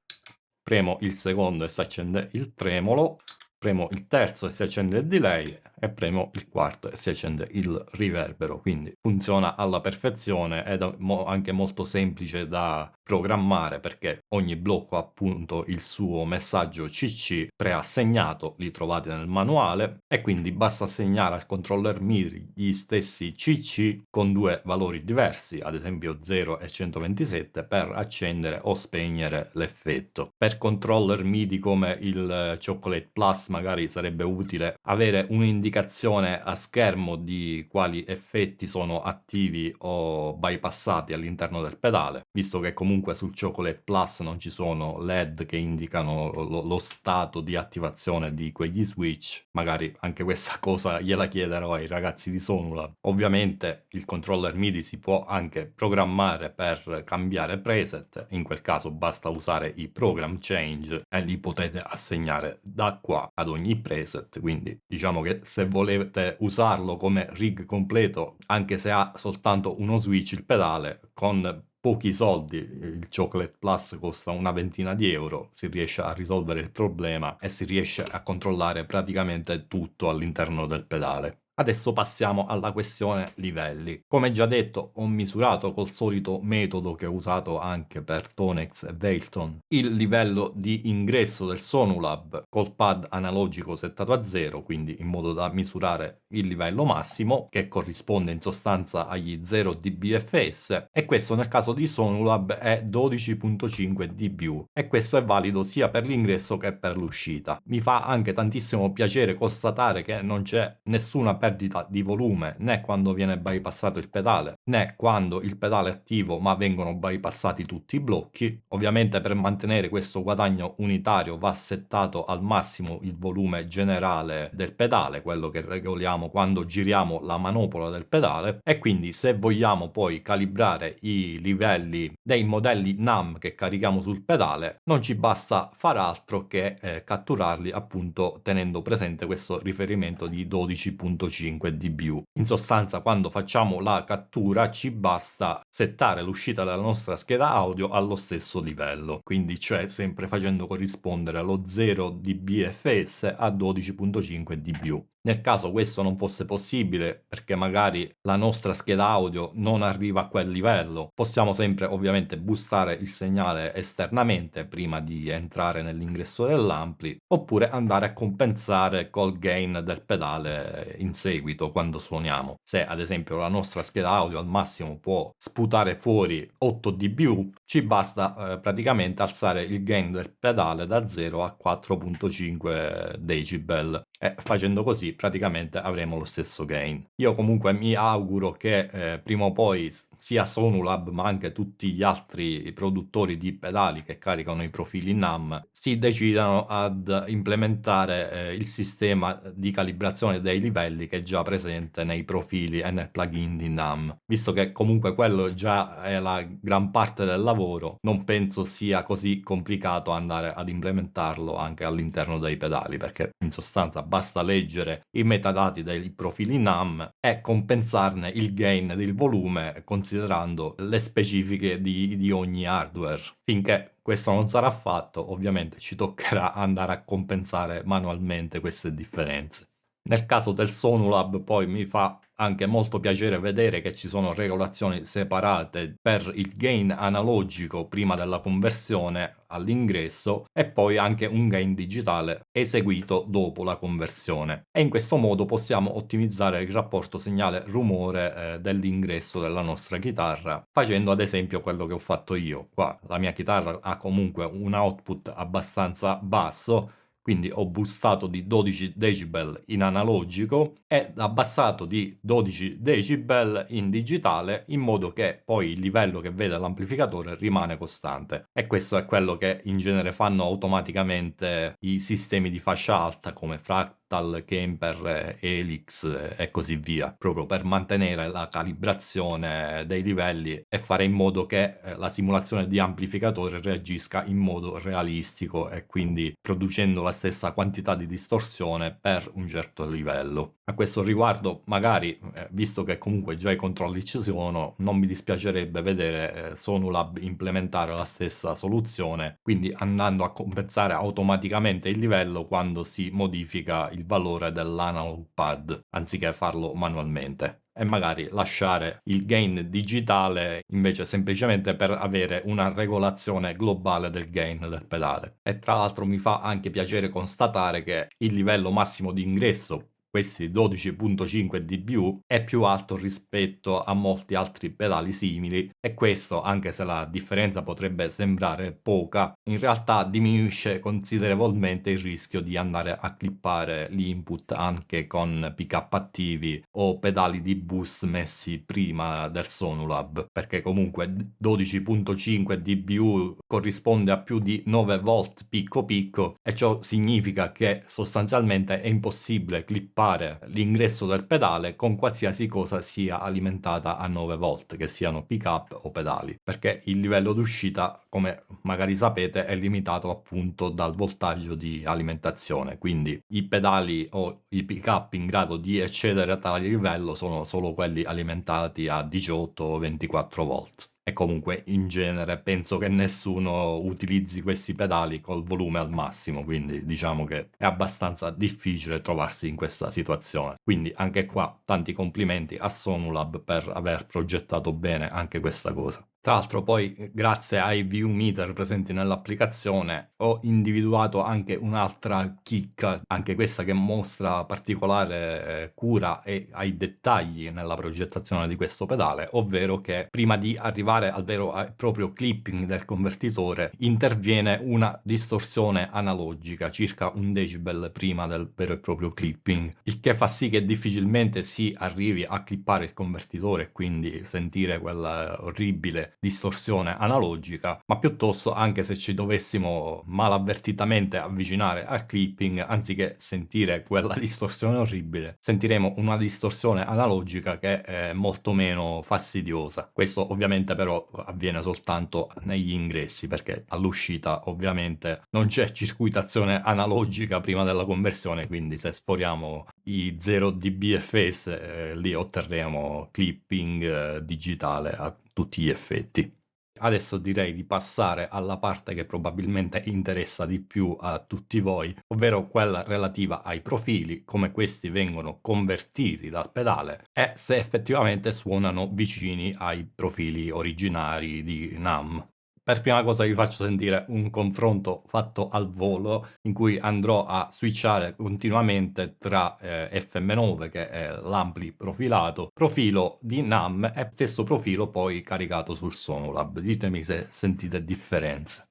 Speaker 1: premo il secondo e si accende il tremolo, premo il terzo e si accende il delay e premo il quarto e si accende il riverbero. Quindi funziona alla perfezione ed è anche molto semplice da programmare perché ogni blocco ha appunto il suo messaggio CC preassegnato, li trovate nel manuale, e quindi basta assegnare al controller MIDI gli stessi CC con due valori diversi, ad esempio 0 e 127, per accendere o spegnere l'effetto. Per controller MIDI come il Chocolate Plus magari sarebbe utile avere un'indicazione a schermo di quali effetti sono attivi o bypassati all'interno del pedale, visto che comunque sul Chocolate Plus non ci sono LED che indicano lo stato di attivazione di quegli switch. Magari anche questa cosa gliela chiederò ai ragazzi di Sonulab. Ovviamente il controller MIDI si può anche programmare per cambiare preset, in quel caso basta usare i program change e li potete assegnare da qua ad ogni preset, quindi diciamo che se volete usarlo come rig completo, anche se ha soltanto uno switch il pedale, con pochi soldi, il Chocolate Plus costa una ventina di euro, si riesce a risolvere il problema e si riesce a controllare praticamente tutto all'interno del pedale. Adesso passiamo alla questione livelli. Come già detto, ho misurato col solito metodo che ho usato anche per Tonex e Veilton il livello di ingresso del Sonulab col pad analogico settato a 0, quindi in modo da misurare il livello massimo, che corrisponde in sostanza agli 0 dBFS, e questo nel caso di Sonulab è 12.5 dBu, e questo è valido sia per l'ingresso che per l'uscita. Mi fa anche tantissimo piacere constatare che non c'è nessuna perdita di volume né quando viene bypassato il pedale né quando il pedale è attivo ma vengono bypassati tutti i blocchi. Ovviamente per mantenere questo guadagno unitario va settato al massimo il volume generale del pedale, quello che regoliamo quando giriamo la manopola del pedale, e quindi se vogliamo poi calibrare i livelli dei modelli NAM che carichiamo sul pedale non ci basta far altro che catturarli appunto tenendo presente questo riferimento di 12.5 dBu. In sostanza, quando facciamo la cattura ci basta settare l'uscita della nostra scheda audio allo stesso livello, quindi cioè sempre facendo corrispondere lo 0 dBFS a 12.5 dBu. Nel caso questo non fosse possibile perché magari la nostra scheda audio non arriva a quel livello, possiamo sempre ovviamente boostare il segnale esternamente prima di entrare nell'ingresso dell'ampli, oppure andare a compensare col gain del pedale in seguito quando suoniamo. Se ad esempio la nostra scheda audio al massimo può sputare fuori 8 dBu, ci basta praticamente alzare il gain del pedale da 0 a 4.5 decibel, e facendo così praticamente avremo lo stesso gain. Io comunque mi auguro che prima o poi sia Sonulab ma anche tutti gli altri produttori di pedali che caricano i profili NAM si decidano ad implementare il sistema di calibrazione dei livelli che è già presente nei profili e nel plugin di NAM. Visto che comunque quello già è la gran parte del lavoro, non penso sia così complicato andare ad implementarlo anche all'interno dei pedali, perché in sostanza basta leggere i metadati dei profili NAM e compensarne il gain del volume considerando le specifiche di ogni hardware. Finché questo non sarà fatto, ovviamente ci toccherà andare a compensare manualmente queste differenze. Nel caso del Sonulab poi mi fa anche molto piacere vedere che ci sono regolazioni separate per il gain analogico prima della conversione all'ingresso e poi anche un gain digitale eseguito dopo la conversione. E in questo modo possiamo ottimizzare il rapporto segnale-rumore dell'ingresso della nostra chitarra, facendo ad esempio quello che ho fatto io. Qua la mia chitarra ha comunque un output abbastanza basso, quindi ho boostato di 12 decibel in analogico e abbassato di 12 decibel in digitale, in modo che poi il livello che vede l'amplificatore rimane costante. E questo è quello che in genere fanno automaticamente i sistemi di fascia alta come Fractal, Kemper, Helix e così via, proprio per mantenere la calibrazione dei livelli e fare in modo che la simulazione di amplificatore reagisca in modo realistico e quindi producendo la stessa quantità di distorsione per un certo livello. A questo riguardo, magari, visto che comunque già i controlli ci sono, non mi dispiacerebbe vedere Sonulab implementare la stessa soluzione, quindi andando a compensare automaticamente il livello quando si modifica il valore dell'analog pad, anziché farlo manualmente. E magari lasciare il gain digitale invece semplicemente per avere una regolazione globale del gain del pedale. E tra l'altro mi fa anche piacere constatare che il livello massimo di ingresso, questi 12.5 dBu, è più alto rispetto a molti altri pedali simili, e questo, anche se la differenza potrebbe sembrare poca, in realtà diminuisce considerevolmente il rischio di andare a clippare gli input anche con pick-up attivi o pedali di boost messi prima del Sonulab, perché comunque 12.5 dBu corrisponde a più di 9 volt picco picco, e ciò significa che sostanzialmente è impossibile clippare l'ingresso del pedale con qualsiasi cosa sia alimentata a 9 volt, che siano pick-up o pedali, perché il livello d'uscita, come magari sapete, è limitato appunto dal voltaggio di alimentazione, quindi i pedali o i pick-up in grado di eccedere tale livello sono solo quelli alimentati a 18 o 24 volt. E comunque in genere penso che nessuno utilizzi questi pedali col volume al massimo, quindi diciamo che è abbastanza difficile trovarsi in questa situazione. Quindi anche qua tanti complimenti a Sonulab per aver progettato bene anche questa cosa. Tra l'altro poi, grazie ai view meter presenti nell'applicazione, ho individuato anche un'altra chicca, anche questa che mostra particolare cura e ai dettagli nella progettazione di questo pedale, ovvero che prima di arrivare al vero e proprio clipping del convertitore interviene una distorsione analogica, circa un decibel prima del vero e proprio clipping, il che fa sì che difficilmente si arrivi a clippare il convertitore e quindi sentire quella orribile distorsione analogica, ma piuttosto, anche se ci dovessimo malavvertitamente avvicinare al clipping, anziché sentire quella distorsione orribile, sentiremo una distorsione analogica che è molto meno fastidiosa. Questo ovviamente però avviene soltanto negli ingressi, perché all'uscita ovviamente non c'è circuitazione analogica prima della conversione, quindi se sforiamo i 0 dBFS lì otterremo clipping digitale a tutti gli effetti. Adesso direi di passare alla parte che probabilmente interessa di più a tutti voi, ovvero quella relativa ai profili, come questi vengono convertiti dal pedale e se effettivamente suonano vicini ai profili originari di NAMM. Per prima cosa vi faccio sentire un confronto fatto al volo in cui andrò a switchare continuamente tra FM9, che è l'ampli profilato, profilo di NAMM e stesso profilo poi caricato sul Sonulab. Ditemi se sentite differenze.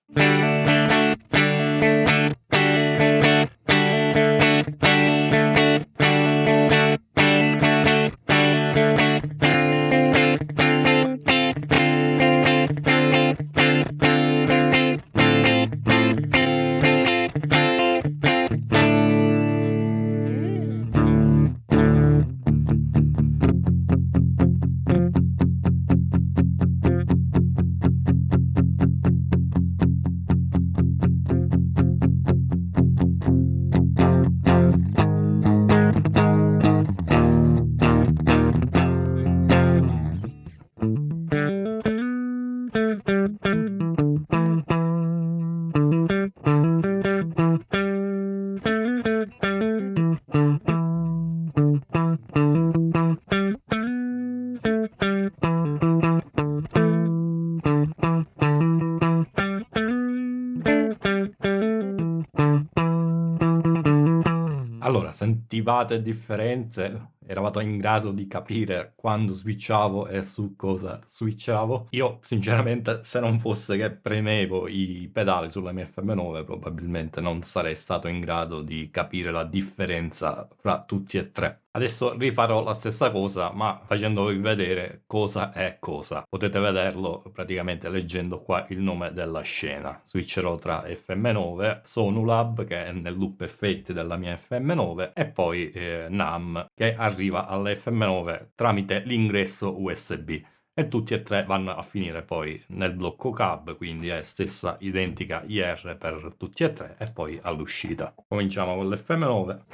Speaker 1: motivate differenze? Eravate in grado di capire quando switchavo e su cosa switchavo? Io, sinceramente, se non fosse che premevo i pedali sulla mia FM9, probabilmente non sarei stato in grado di capire la differenza fra tutti e tre. Adesso rifarò la stessa cosa, ma facendovi vedere cosa è cosa. Potete vederlo praticamente leggendo qua il nome della scena. Switcherò tra FM9, Sonulab, che è nel loop effetti della mia FM9, e poi NAM, che arriva alla FM9 tramite l'ingresso USB. E tutti e tre vanno a finire poi nel blocco cab, quindi è stessa identica IR per tutti e tre, e poi all'uscita. Cominciamo con l'FM9.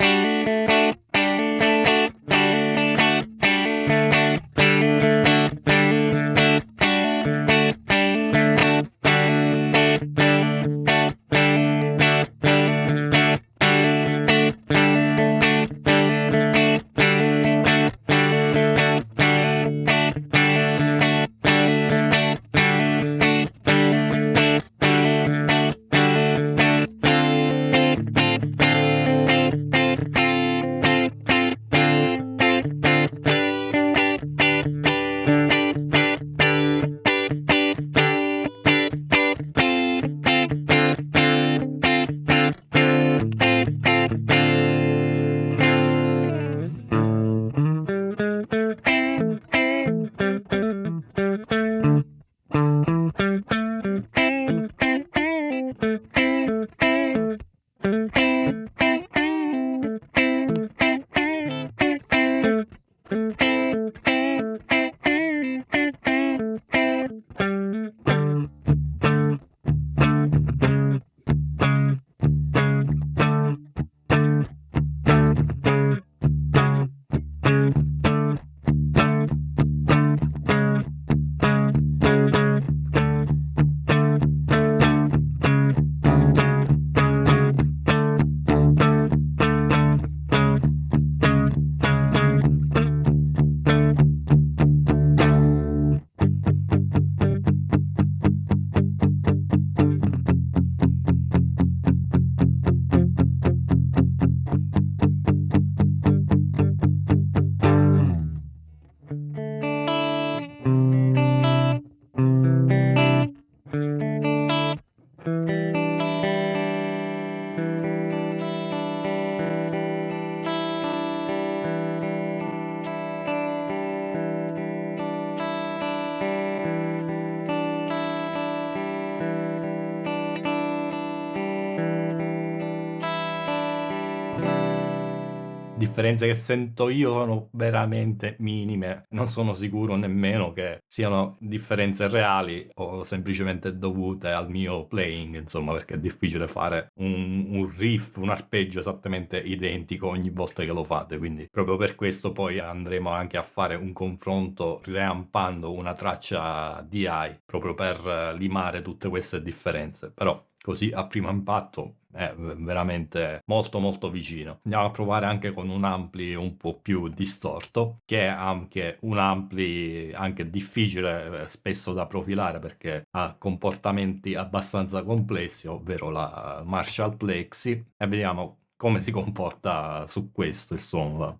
Speaker 1: Differenze che sento io sono veramente minime, non sono sicuro nemmeno che siano differenze reali o semplicemente dovute al mio playing, insomma, perché è difficile fare un riff, un arpeggio esattamente identico ogni volta che lo fate, quindi proprio per questo poi andremo anche a fare un confronto reampando una traccia DI proprio per limare tutte queste differenze, però così a primo impatto è veramente molto molto vicino. Andiamo a provare anche con un ampli un po' più distorto, che è anche un ampli anche difficile spesso da profilare perché ha comportamenti abbastanza complessi, ovvero la Marshall Plexi, e vediamo come si comporta su questo il Sonolab.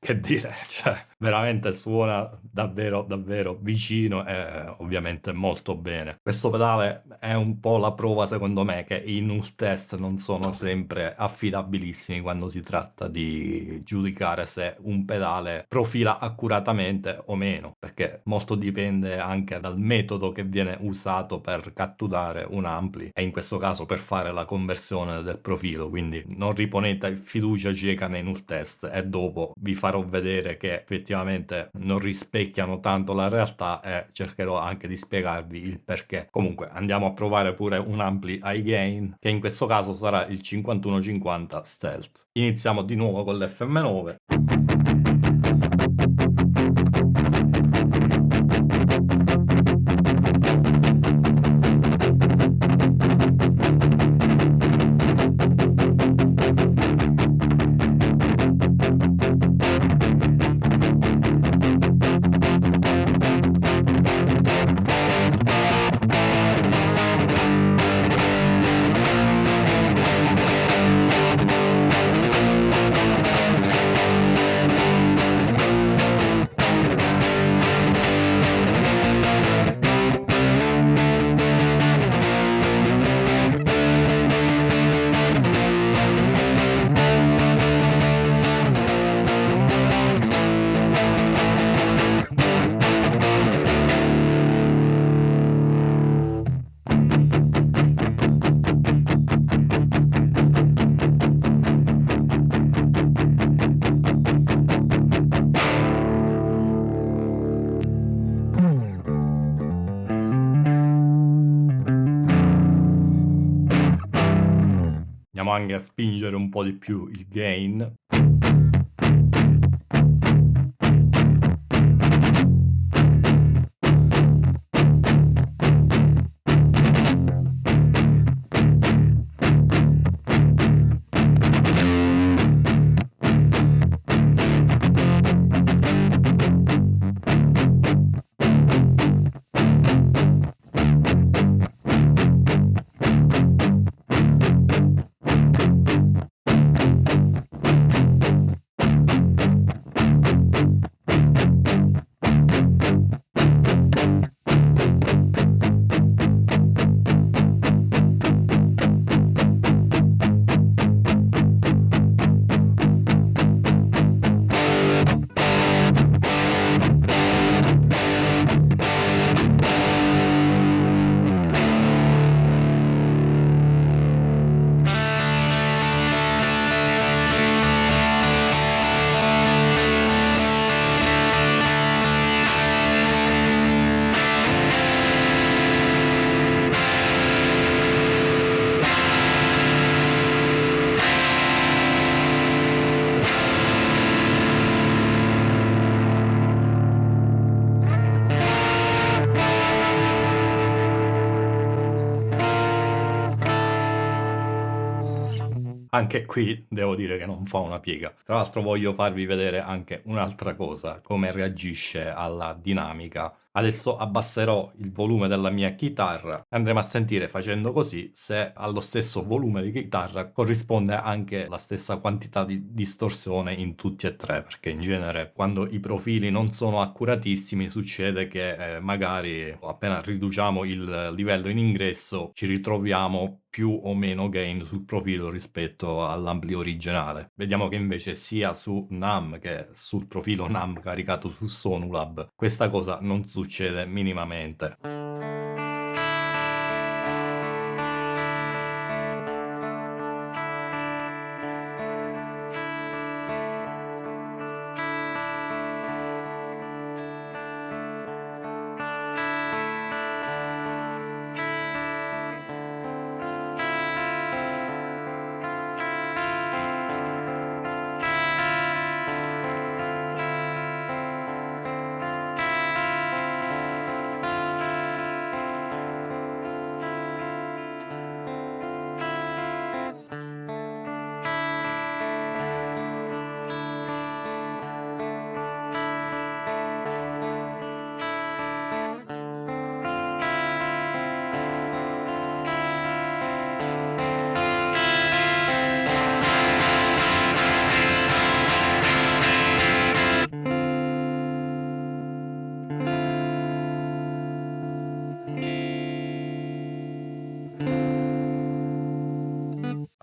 Speaker 1: Che dire, cioè veramente suona davvero, davvero vicino e ovviamente molto bene. Questo pedale è un po' la prova secondo me che i null test non sono sempre affidabilissimi quando si tratta di giudicare se un pedale profila accuratamente o meno, perché molto dipende anche dal metodo che viene usato per catturare un ampli e in questo caso per fare la conversione del profilo, quindi non riponete fiducia cieca nei null test e dopo vi farò vedere che effettivamente non rispecchiano tanto la realtà e cercherò anche di spiegarvi il perché. Comunque andiamo a provare pure un ampli high gain che in questo caso sarà il 5150 Stealth. Iniziamo di nuovo con l'FM9. Andiamo anche a spingere un po' di più il gain. Anche qui devo dire che non fa una piega. Tra l'altro voglio farvi vedere anche un'altra cosa, come reagisce alla dinamica. Adesso abbasserò il volume della mia chitarra e andremo a sentire facendo così se allo stesso volume di chitarra corrisponde anche la stessa quantità di distorsione in tutti e tre, perché in genere quando i profili non sono accuratissimi succede che magari appena riduciamo il livello in ingresso ci ritroviamo più o meno gain sul profilo rispetto all'ampli originale. Vediamo che invece sia su NAMM che sul profilo NAMM caricato su Sonulab questa cosa non succede minimamente.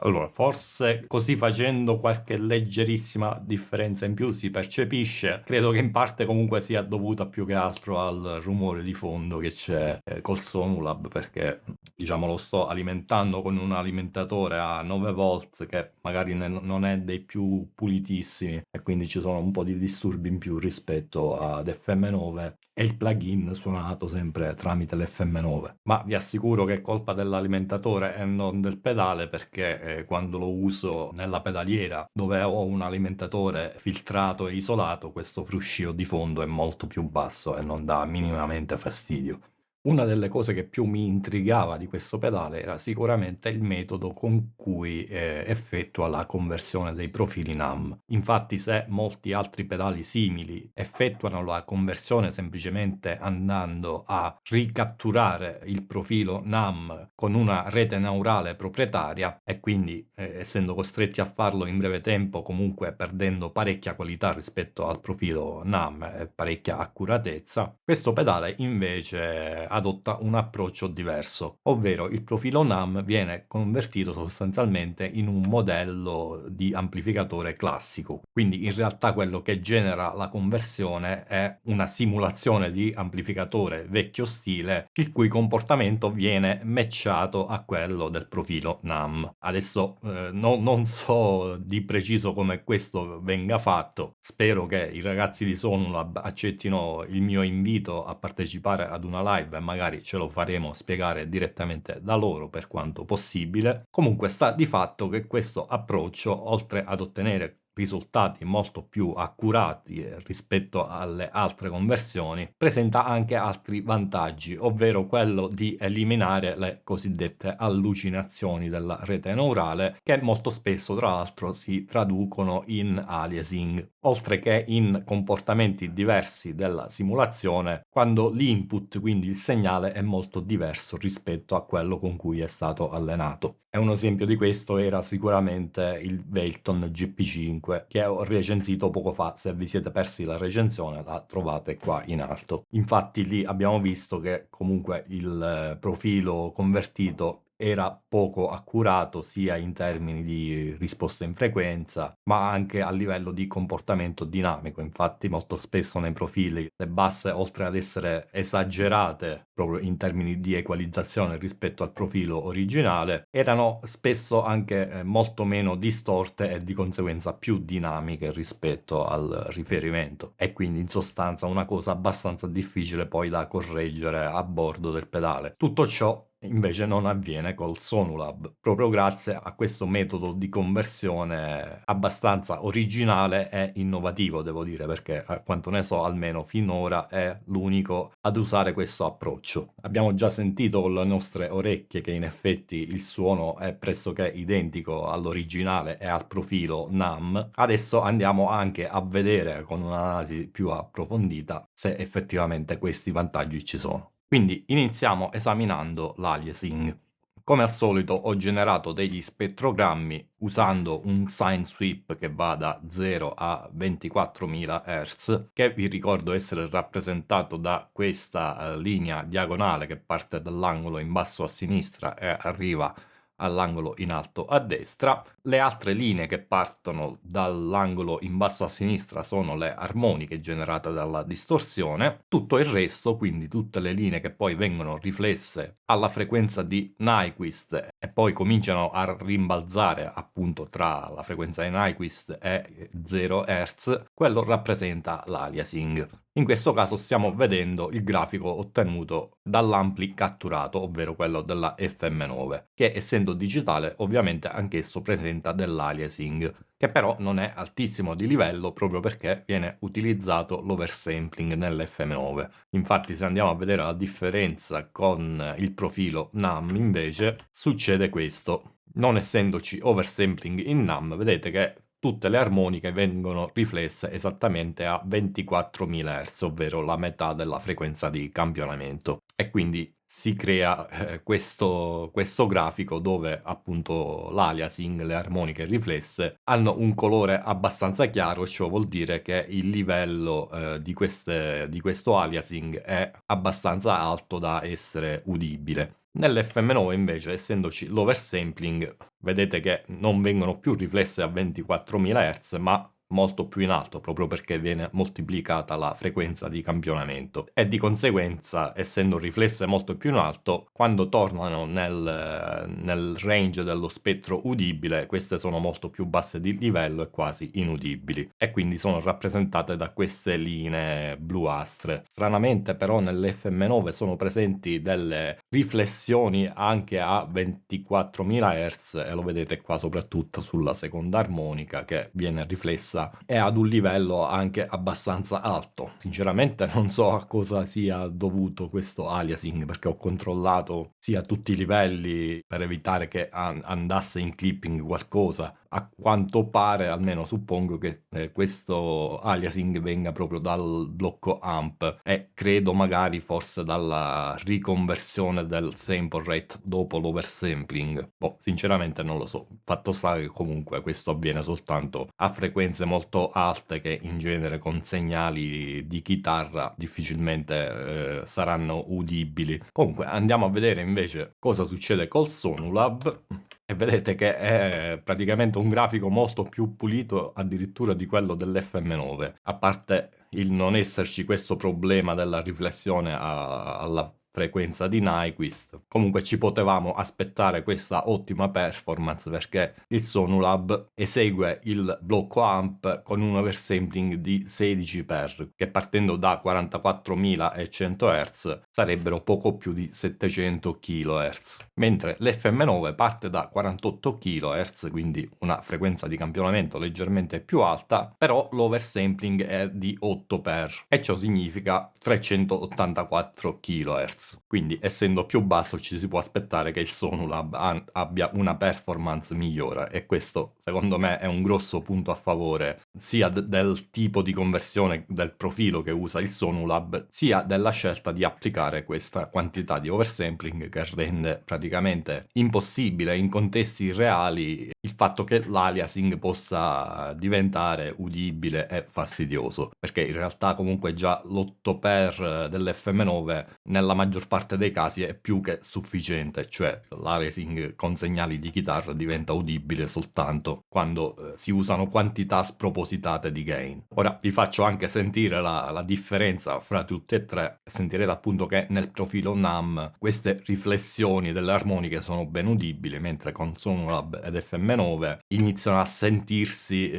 Speaker 1: Allora, forse così facendo qualche leggerissima differenza in più si percepisce. Credo che in parte comunque sia dovuta più che altro al rumore di fondo che c'è col Sonulab, perché diciamo lo sto alimentando con un alimentatore a 9 volt che magari non è dei più pulitissimi e quindi ci sono un po' di disturbi in più rispetto ad FM9 e il plugin suonato sempre tramite l'FM9. Ma vi assicuro che è colpa dell'alimentatore e non del pedale, perché quando lo uso nella pedaliera dove ho un alimentatore filtrato e isolato, questo fruscio di fondo è molto più basso e non dà minimamente fastidio. Una delle cose che più mi intrigava di questo pedale era sicuramente il metodo con cui effettua la conversione dei profili NAM. Infatti, se molti altri pedali simili effettuano la conversione semplicemente andando a ricatturare il profilo NAM con una rete neurale proprietaria e quindi essendo costretti a farlo in breve tempo, comunque perdendo parecchia qualità rispetto al profilo NAM e parecchia accuratezza, questo pedale invece adotta un approccio diverso, ovvero il profilo NAM viene convertito sostanzialmente in un modello di amplificatore classico. Quindi in realtà quello che genera la conversione è una simulazione di amplificatore vecchio stile, il cui comportamento viene matchato a quello del profilo NAM. Adesso non so di preciso come questo venga fatto, spero che i ragazzi di Sonulab accettino il mio invito a partecipare ad una live e magari ce lo faremo spiegare direttamente da loro per quanto possibile. Comunque sta di fatto che questo approccio, oltre ad ottenere risultati molto più accurati rispetto alle altre conversioni, presenta anche altri vantaggi, ovvero quello di eliminare le cosiddette allucinazioni della rete neurale, che molto spesso tra l'altro si traducono in aliasing, oltre che in comportamenti diversi della simulazione quando l'input, quindi il segnale, è molto diverso rispetto a quello con cui è stato allenato. E un esempio di questo era sicuramente il Velton GP5 che ho recensito poco fa. Se vi siete persi la recensione la trovate qua in alto. Infatti lì abbiamo visto che comunque il profilo convertito era poco accurato sia in termini di risposta in frequenza, ma anche a livello di comportamento dinamico. Infatti molto spesso nei profili le basse, oltre ad essere esagerate proprio in termini di equalizzazione rispetto al profilo originale, erano spesso anche molto meno distorte e di conseguenza più dinamiche rispetto al riferimento. E quindi in sostanza una cosa abbastanza difficile poi da correggere a bordo del pedale. Tutto ciò invece non avviene col Sonulab, proprio grazie a questo metodo di conversione abbastanza originale e innovativo, devo dire, perché a quanto ne so, almeno finora è l'unico ad usare questo approccio. Abbiamo già sentito con le nostre orecchie che in effetti il suono è pressoché identico all'originale e al profilo NAM. Adesso andiamo anche a vedere con un'analisi più approfondita se effettivamente questi vantaggi ci sono. Quindi iniziamo esaminando l'aliasing. Come al solito ho generato degli spettrogrammi usando un sine sweep che va da 0 a 24.000 Hz, che vi ricordo essere rappresentato da questa linea diagonale che parte dall'angolo in basso a sinistra e arriva all'angolo in alto a destra. Le altre linee che partono dall'angolo in basso a sinistra sono le armoniche generate dalla distorsione. Tutto il resto, quindi tutte le linee che poi vengono riflesse alla frequenza di Nyquist e poi cominciano a rimbalzare appunto tra la frequenza di Nyquist e 0 Hz, quello rappresenta l'aliasing. In questo caso stiamo vedendo il grafico ottenuto dall'ampli catturato, ovvero quello della FM9, che essendo digitale ovviamente anch'esso presenta dell'aliasing, che però non è altissimo di livello proprio perché viene utilizzato l'oversampling nell'FM9. Infatti se andiamo a vedere la differenza con il profilo NAM invece succede questo. Non essendoci oversampling in NAM, vedete che tutte le armoniche vengono riflesse esattamente a 24.000 Hz, ovvero la metà della frequenza di campionamento. E quindi si crea questo grafico dove appunto l'aliasing, le armoniche riflesse, hanno un colore abbastanza chiaro, ciò vuol dire che il livello di questo aliasing è abbastanza alto da essere udibile. Nell'FM9 invece, essendoci l'oversampling, vedete che non vengono più riflesse a 24.000 Hz, ma molto più in alto, proprio perché viene moltiplicata la frequenza di campionamento e di conseguenza, essendo riflesse molto più in alto, quando tornano nel range dello spettro udibile, queste sono molto più basse di livello e quasi inudibili, e quindi sono rappresentate da queste linee bluastre. Stranamente però nell'FM9 sono presenti delle riflessioni anche a 24.000 Hz, e lo vedete qua soprattutto sulla seconda armonica che viene riflessa e ad un livello anche abbastanza alto. Sinceramente non so a cosa sia dovuto questo aliasing, perché ho controllato sia tutti i livelli per evitare che andasse in clipping qualcosa. A quanto pare, almeno suppongo che questo aliasing venga proprio dal blocco AMP, e credo magari forse dalla riconversione del sample rate dopo l'oversampling. Boh, sinceramente non lo so. Fatto sta che comunque questo avviene soltanto a frequenze molto alte, che in genere con segnali di chitarra difficilmente saranno udibili. Comunque andiamo a vedere invece cosa succede col Sonulab. E vedete che è praticamente un grafico molto più pulito addirittura di quello dell'FM9, a parte il non esserci questo problema della riflessione alla frequenza di Nyquist. Comunque ci potevamo aspettare questa ottima performance, perché il Sonulab esegue il blocco AMP con un oversampling di 16x, che partendo da 44.100 Hz sarebbero poco più di 700 kHz, mentre l'FM9 parte da 48 kHz, quindi una frequenza di campionamento leggermente più alta, però l'oversampling è di 8x, e ciò significa 384 kHz. Quindi, essendo più basso, ci si può aspettare che il Sonulab abbia una performance migliore, e questo secondo me è un grosso punto a favore sia del tipo di conversione del profilo che usa il Sonulab, sia della scelta di applicare questa quantità di oversampling, che rende praticamente impossibile in contesti reali il fatto che l'aliasing possa diventare udibile e fastidioso, perché in realtà comunque già l'8x dell'FM9 nella maggior parte dei casi è più che sufficiente, cioè l'aliasing con segnali di chitarra diventa udibile soltanto quando si usano quantità spropositate di gain. Ora vi faccio anche sentire la differenza fra tutte e tre. Sentirete appunto che nel profilo NAM queste riflessioni delle armoniche sono ben udibili, mentre con Sonulab ed FM9 iniziano a sentirsi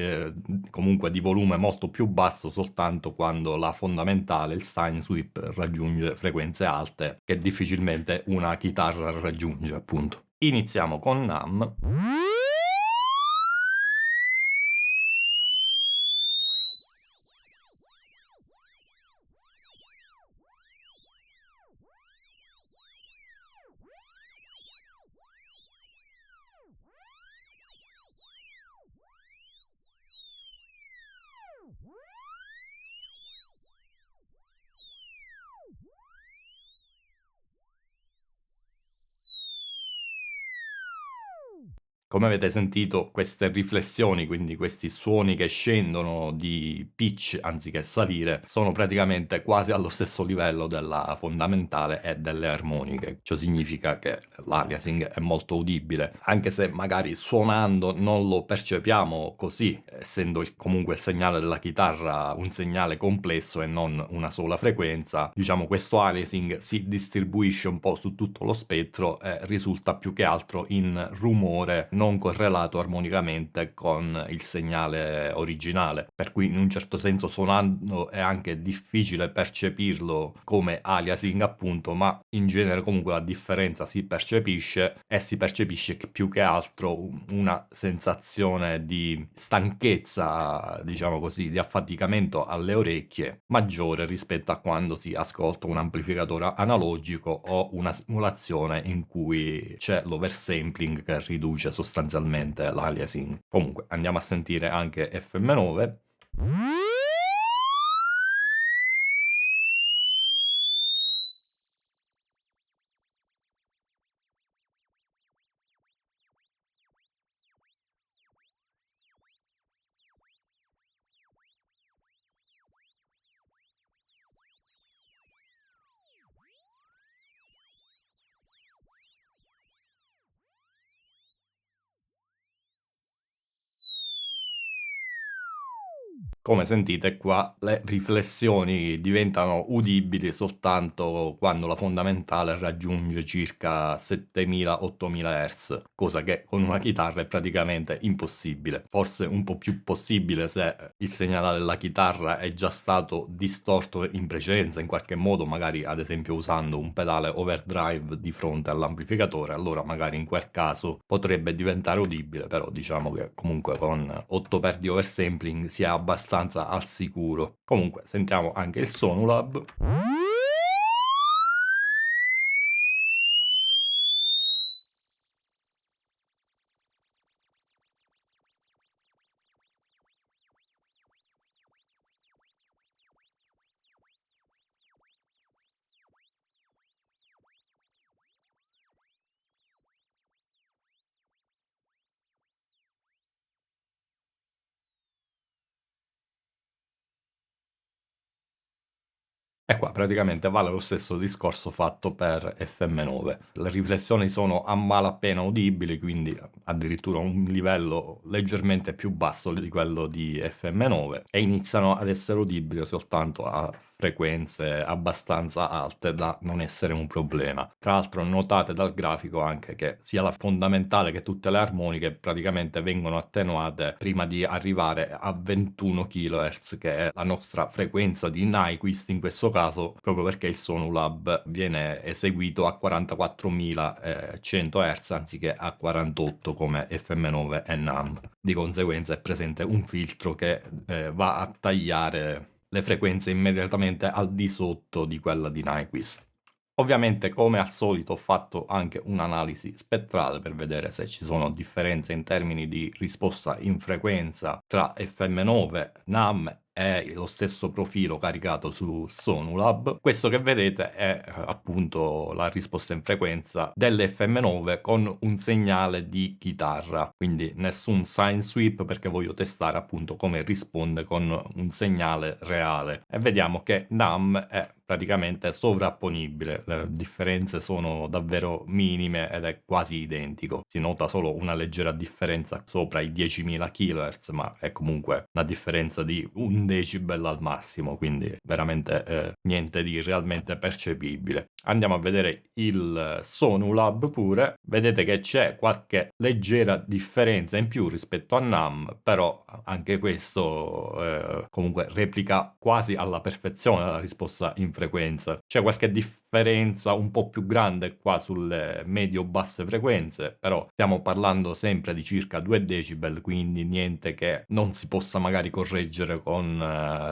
Speaker 1: comunque di volume molto più basso soltanto quando la fondamentale, il Stein Sweep, raggiunge frequenze alte che difficilmente una chitarra raggiunge, appunto. Iniziamo con NAM. Come avete sentito, queste riflessioni, quindi questi suoni che scendono di pitch anziché salire, sono praticamente quasi allo stesso livello della fondamentale e delle armoniche. Ciò significa che l'aliasing è molto udibile, anche se magari suonando non lo percepiamo così, essendo comunque il segnale della chitarra un segnale complesso e non una sola frequenza. Diciamo, questo aliasing si distribuisce un po' su tutto lo spettro e risulta più che altro in rumore non correlato armonicamente con il segnale originale, per cui in un certo senso suonando è anche difficile percepirlo come aliasing appunto, ma in genere comunque la differenza si percepisce, e si percepisce che più che altro una sensazione di stanchezza, diciamo così, di affaticamento alle orecchie maggiore rispetto a quando si ascolta un amplificatore analogico o una simulazione in cui c'è l'oversampling che riduce sostanzialmente l'aliasing. Comunque andiamo a sentire anche FM9. Come sentite qua le riflessioni diventano udibili soltanto quando la fondamentale raggiunge circa 7000-8000 Hz, cosa che con una chitarra è praticamente impossibile. Forse un po' più possibile se il segnale della chitarra è già stato distorto in precedenza in qualche modo, magari ad esempio usando un pedale overdrive di fronte all'amplificatore, allora magari in quel caso potrebbe diventare udibile, però diciamo che comunque con 8x di oversampling si è abbastanza al sicuro. Comunque sentiamo anche il Sonulab. E qua praticamente vale lo stesso discorso fatto per FM9. Le riflessioni sono a malapena udibili, quindi addirittura un livello leggermente più basso di quello di FM9 e iniziano ad essere udibili soltanto a frequenze abbastanza alte da non essere un problema. Tra l'altro notate dal grafico anche che sia la fondamentale che tutte le armoniche praticamente vengono attenuate prima di arrivare a 21 kHz, che è la nostra frequenza di Nyquist in questo caso, proprio perché il Sonulab viene eseguito a 44.100 Hz anziché a 48 come FM9 e NAMM. Di conseguenza è presente un filtro che va a tagliare le frequenze immediatamente al di sotto di quella di Nyquist. Ovviamente, come al solito, ho fatto anche un'analisi spettrale per vedere se ci sono differenze in termini di risposta in frequenza tra FM9, NAMM e lo stesso profilo caricato su Sonulab. Questo che vedete è appunto la risposta in frequenza dell'FM9 con un segnale di chitarra, quindi nessun sine sweep perché voglio testare appunto come risponde con un segnale reale, e vediamo che NAMM è praticamente sovrapponibile, le differenze sono davvero minime ed è quasi identico. Si nota solo una leggera differenza sopra i 10.000 kHz, ma è comunque una differenza di un decibel al massimo, quindi veramente niente di realmente percepibile. Andiamo a vedere il Sonulab pure, vedete che c'è qualche leggera differenza in più rispetto a NAMM, però anche questo comunque replica quasi alla perfezione la risposta in frequenza. C'è qualche differenza un po' più grande qua sulle medio-basse frequenze, però stiamo parlando sempre di circa 2 decibel, quindi niente che non si possa magari correggere con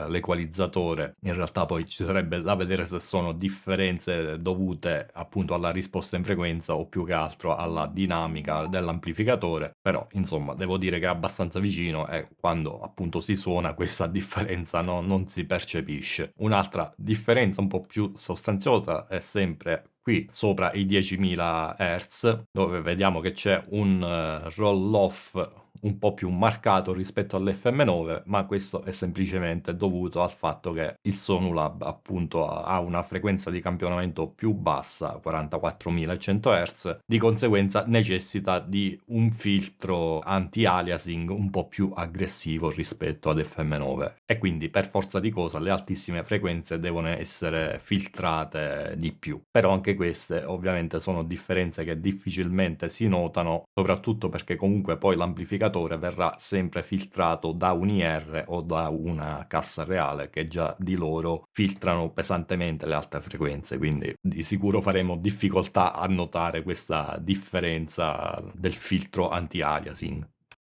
Speaker 1: l'equalizzatore. In realtà poi ci sarebbe da vedere se sono differenze dovute appunto alla risposta in frequenza o più che altro alla dinamica dell'amplificatore, però insomma devo dire che è abbastanza vicino e quando appunto si suona questa differenza non si percepisce. Un'altra differenza un po' più sostanziosa è sempre qui sopra i 10.000 Hz, dove vediamo che c'è un roll off un po' più marcato rispetto all'FM9, ma questo è semplicemente dovuto al fatto che il Sonulab appunto ha una frequenza di campionamento più bassa, 44.100 Hz, di conseguenza necessita di un filtro anti-aliasing un po' più aggressivo rispetto ad FM9 e quindi per forza di cosa le altissime frequenze devono essere filtrate di più. Però anche queste ovviamente sono differenze che difficilmente si notano, soprattutto perché comunque poi l'amplificatore verrà sempre filtrato da un IR o da una cassa reale che già di loro filtrano pesantemente le alte frequenze, quindi di sicuro faremo difficoltà a notare questa differenza del filtro anti-aliasing.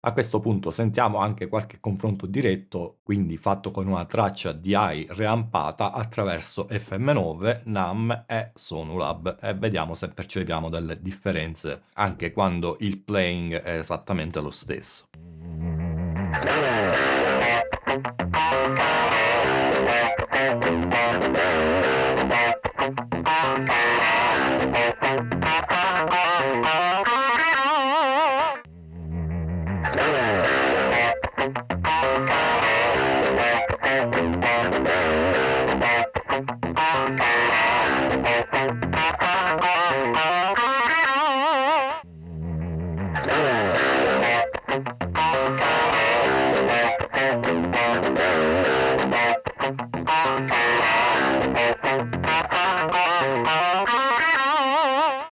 Speaker 1: A questo punto sentiamo anche qualche confronto diretto, quindi fatto con una traccia DI reampata attraverso FM9, NAMM e Sonulab, e vediamo se percepiamo delle differenze anche quando il playing è esattamente lo stesso.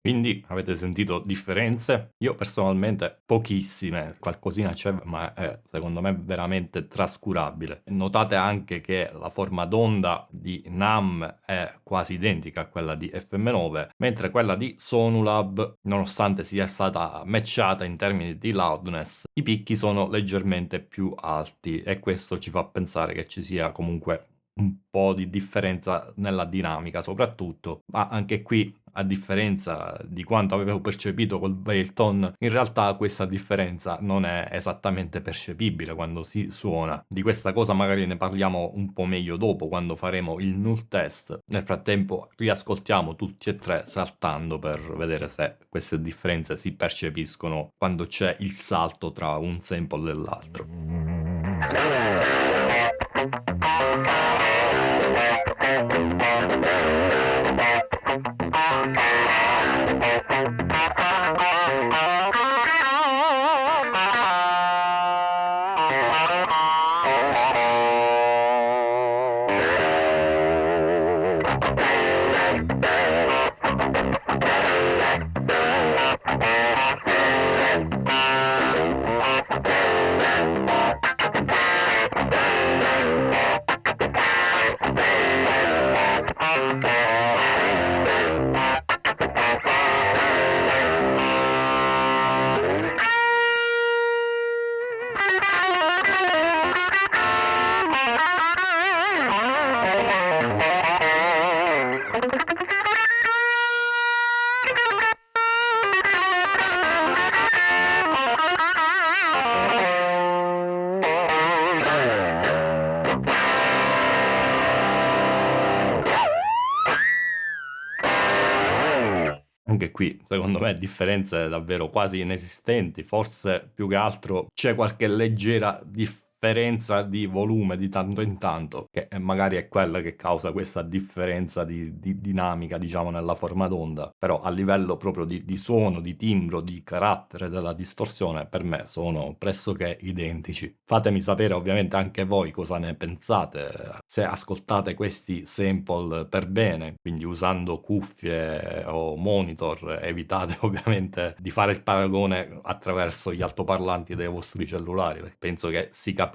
Speaker 1: Quindi avete sentito differenze? Io personalmente pochissime, qualcosina c'è, ma è secondo me veramente trascurabile. Notate anche che la forma d'onda di NAMM è quasi identica a quella di FM9, mentre quella di Sonulab, nonostante sia stata matchata in termini di loudness, i picchi sono leggermente più alti e questo ci fa pensare che ci sia comunque un po' di differenza nella dinamica soprattutto, ma anche qui, a differenza di quanto avevo percepito col Veilton, in realtà questa differenza non è esattamente percepibile quando si suona. Di questa cosa magari ne parliamo un po' meglio dopo, quando faremo il null test. Nel frattempo riascoltiamo tutti e tre saltando per vedere se queste differenze si percepiscono quando c'è il salto tra un sample e l'altro. Anche qui, secondo me, differenze davvero quasi inesistenti, forse più che altro c'è qualche leggera differenza di volume di tanto in tanto, che magari è quella che causa questa differenza di dinamica, diciamo, nella forma d'onda, però a livello proprio di suono, di timbro, di carattere della distorsione, per me sono pressoché identici. Fatemi sapere ovviamente anche voi cosa ne pensate, se ascoltate questi sample per bene, quindi usando cuffie o monitor, evitate ovviamente di fare il paragone attraverso gli altoparlanti dei vostri cellulari, perché penso che si capisca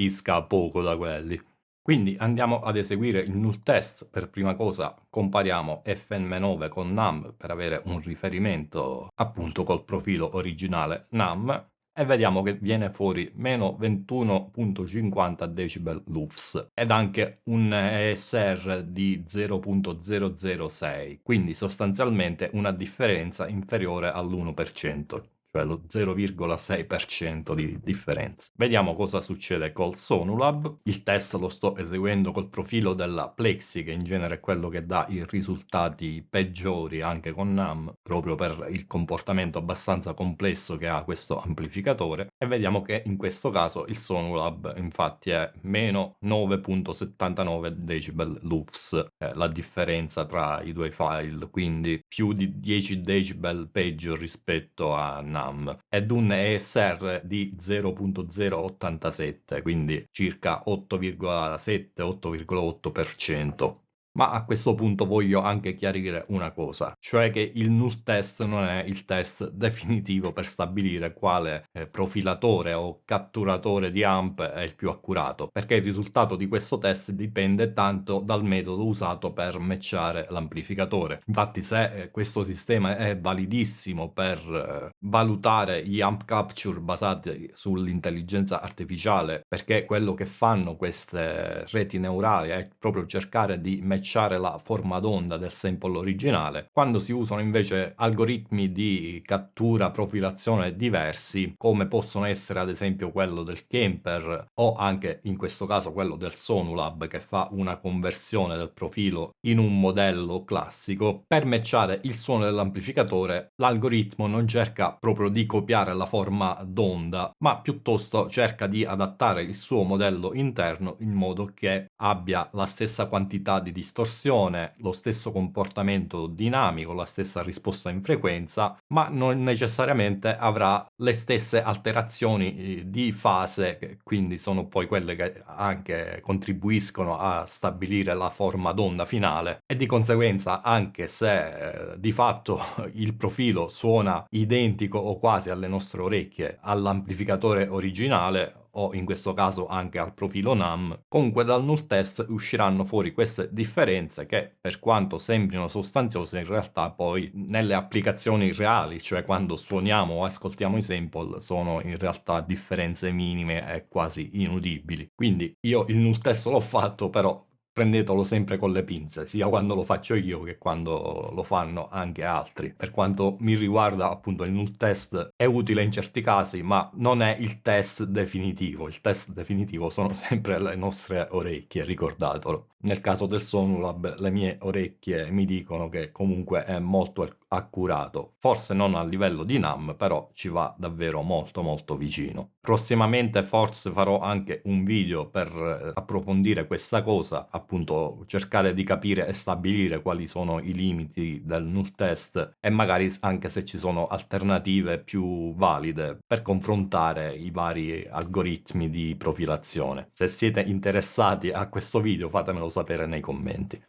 Speaker 1: poco da quelli. Quindi andiamo ad eseguire il null test. Per prima cosa compariamo FM9 con NAMM per avere un riferimento appunto col profilo originale NAMM e vediamo che viene fuori meno 21.50 decibel lufs ed anche un ESR di 0.006, quindi sostanzialmente una differenza inferiore all'1%. Cioè lo 0,6% di differenza. Vediamo cosa succede col Sonulab. Il test lo sto eseguendo col profilo della Plexi, che in genere è quello che dà i risultati peggiori anche con NAMM, proprio per il comportamento abbastanza complesso che ha questo amplificatore. E vediamo che in questo caso il Sonulab infatti è meno 9.79 decibel lufs, la differenza tra i due file, quindi più di 10 decibel peggio rispetto a NAMM ed un ESR di 0.087, quindi circa 8,7-8,8%. Ma a questo punto voglio anche chiarire una cosa, cioè che il null test non è il test definitivo per stabilire quale profilatore o catturatore di amp è il più accurato, perché il risultato di questo test dipende tanto dal metodo usato per matchare l'amplificatore. Infatti se questo sistema è validissimo per valutare gli amp capture basati sull'intelligenza artificiale, perché quello che fanno queste reti neurali è proprio cercare di matchare la forma d'onda del sample originale, quando si usano invece algoritmi di cattura profilazione diversi, come possono essere ad esempio quello del Kemper o anche in questo caso quello del Sonulab, che fa una conversione del profilo in un modello classico, per matchare il suono dell'amplificatore l'algoritmo non cerca proprio di copiare la forma d'onda, ma piuttosto cerca di adattare il suo modello interno in modo che abbia la stessa quantità di distorsione distorsione, lo stesso comportamento dinamico, la stessa risposta in frequenza, ma non necessariamente avrà le stesse alterazioni di fase, che quindi sono poi quelle che anche contribuiscono a stabilire la forma d'onda finale, e di conseguenza anche se di fatto il profilo suona identico o quasi alle nostre orecchie all'amplificatore originale, o in questo caso anche al profilo NAM, comunque dal null test usciranno fuori queste differenze che, per quanto sembrino sostanziose, in realtà poi nelle applicazioni reali, cioè quando suoniamo o ascoltiamo i sample, sono in realtà differenze minime e quasi inudibili. Quindi io il null test l'ho fatto, però prendetelo sempre con le pinze, sia quando lo faccio io che quando lo fanno anche altri. Per quanto mi riguarda, appunto, il null test è utile in certi casi, ma non è il test definitivo. Il test definitivo sono sempre le nostre orecchie, ricordatelo. Nel caso del Sonulab, le mie orecchie mi dicono che comunque è molto accurato. Forse non a livello di NAM, però ci va davvero molto molto vicino. Prossimamente forse farò anche un video per approfondire questa cosa, appunto cercare di capire e stabilire quali sono i limiti del null test e magari anche se ci sono alternative più valide per confrontare i vari algoritmi di profilazione. Se siete interessati a questo video fatemelo sapere nei commenti.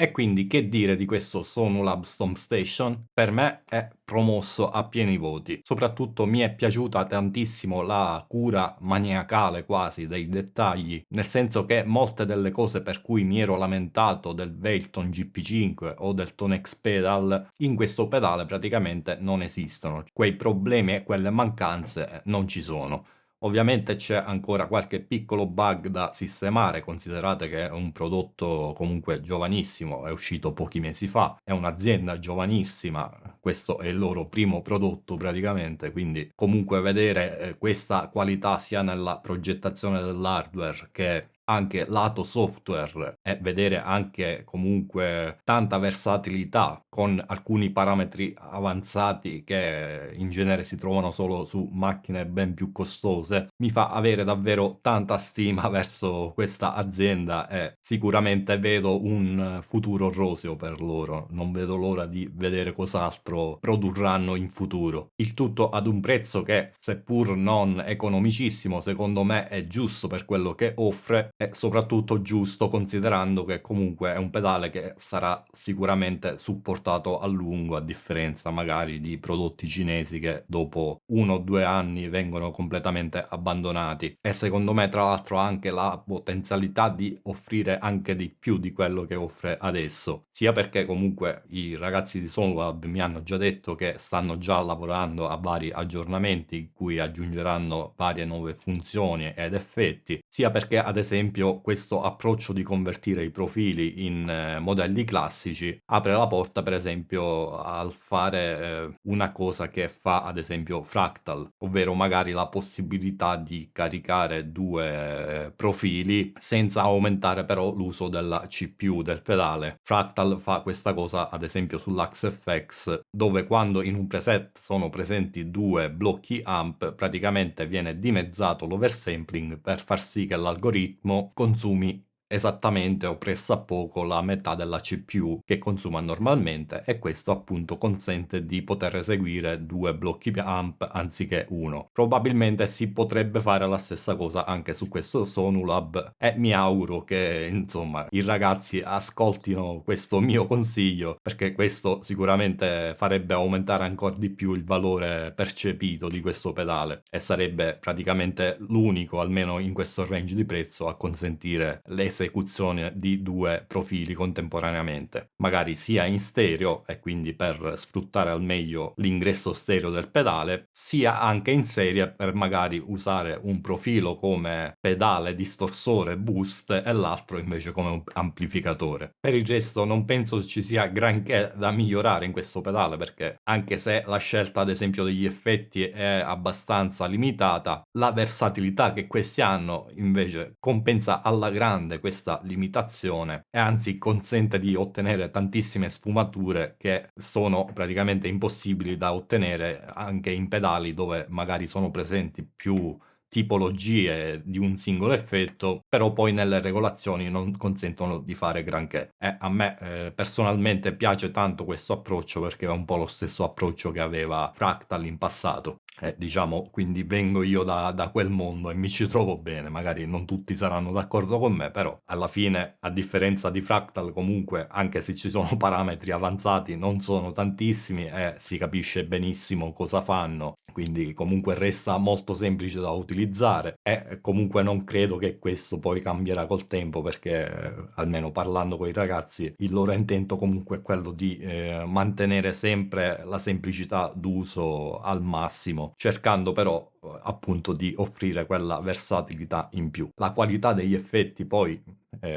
Speaker 1: E quindi che dire di questo Sonulab Stomp Station? Per me è promosso a pieni voti. Soprattutto mi è piaciuta tantissimo la cura maniacale quasi dei dettagli, nel senso che molte delle cose per cui mi ero lamentato del Velton GP5 o del Tonex Pedal in questo pedale praticamente non esistono. Quei problemi e quelle mancanze non ci sono. Ovviamente c'è ancora qualche piccolo bug da sistemare, considerate che è un prodotto comunque giovanissimo, è uscito pochi mesi fa, è un'azienda giovanissima, questo è il loro primo prodotto praticamente, quindi comunque vedere questa qualità sia nella progettazione dell'hardware che anche lato software e vedere anche comunque tanta versatilità con alcuni parametri avanzati che in genere si trovano solo su macchine ben più costose, mi fa avere davvero tanta stima verso questa azienda e sicuramente vedo un futuro roseo per loro. Non vedo l'ora di vedere cos'altro produrranno in futuro. Il tutto ad un prezzo che, seppur non economicissimo, secondo me è giusto per quello che offre e soprattutto giusto considerando che comunque è un pedale che sarà sicuramente supportato a lungo, a differenza magari di prodotti cinesi che dopo 1 o 2 anni vengono completamente abbandonati. E secondo me tra l'altro ha anche la potenzialità di offrire anche di più di quello che offre adesso, sia perché comunque i ragazzi di Sonolab mi hanno già detto che stanno già lavorando a vari aggiornamenti in cui aggiungeranno varie nuove funzioni ed effetti, sia perché ad esempio questo approccio di convertire i profili in modelli classici apre la porta per esempio al fare una cosa che fa ad esempio Fractal, ovvero magari la possibilità di caricare due profili senza aumentare però l'uso della CPU del pedale. Fractal fa questa cosa ad esempio sull'AxeFX, dove quando in un preset sono presenti due blocchi amp praticamente viene dimezzato l'oversampling per far sì che l'algoritmo consumi esattamente o pressappoco la metà della CPU che consuma normalmente, e questo appunto consente di poter eseguire due blocchi amp anziché uno. Probabilmente si potrebbe fare la stessa cosa anche su questo Sonulab e mi auguro che insomma i ragazzi ascoltino questo mio consiglio, perché questo sicuramente farebbe aumentare ancora di più il valore percepito di questo pedale e sarebbe praticamente l'unico, almeno in questo range di prezzo, a consentire l'esecuzione di due profili contemporaneamente, magari sia in stereo e quindi per sfruttare al meglio l'ingresso stereo del pedale, sia anche in serie per magari usare un profilo come pedale, distorsore, boost e l'altro invece come amplificatore. Per il resto non penso ci sia granché da migliorare in questo pedale, perché anche se la scelta ad esempio degli effetti è abbastanza limitata, la versatilità che questi hanno invece compensa alla grande questa limitazione e anzi consente di ottenere tantissime sfumature che sono praticamente impossibili da ottenere anche in pedali dove magari sono presenti più tipologie di un singolo effetto, però poi nelle regolazioni non consentono di fare granché. A me personalmente piace tanto questo approccio perché è un po' lo stesso approccio che aveva Fractal in passato. Diciamo, quindi vengo io da quel mondo e mi ci trovo bene. Magari non tutti saranno d'accordo con me, però alla fine, a differenza di Fractal, comunque, anche se ci sono parametri avanzati, non sono tantissimi e si capisce benissimo cosa fanno. Quindi comunque resta molto semplice da utilizzare e comunque non credo che questo poi cambierà col tempo perché almeno parlando con i ragazzi il loro intento comunque è quello di mantenere sempre la semplicità d'uso al massimo, cercando però appunto di offrire quella versatilità in più. La qualità degli effetti poi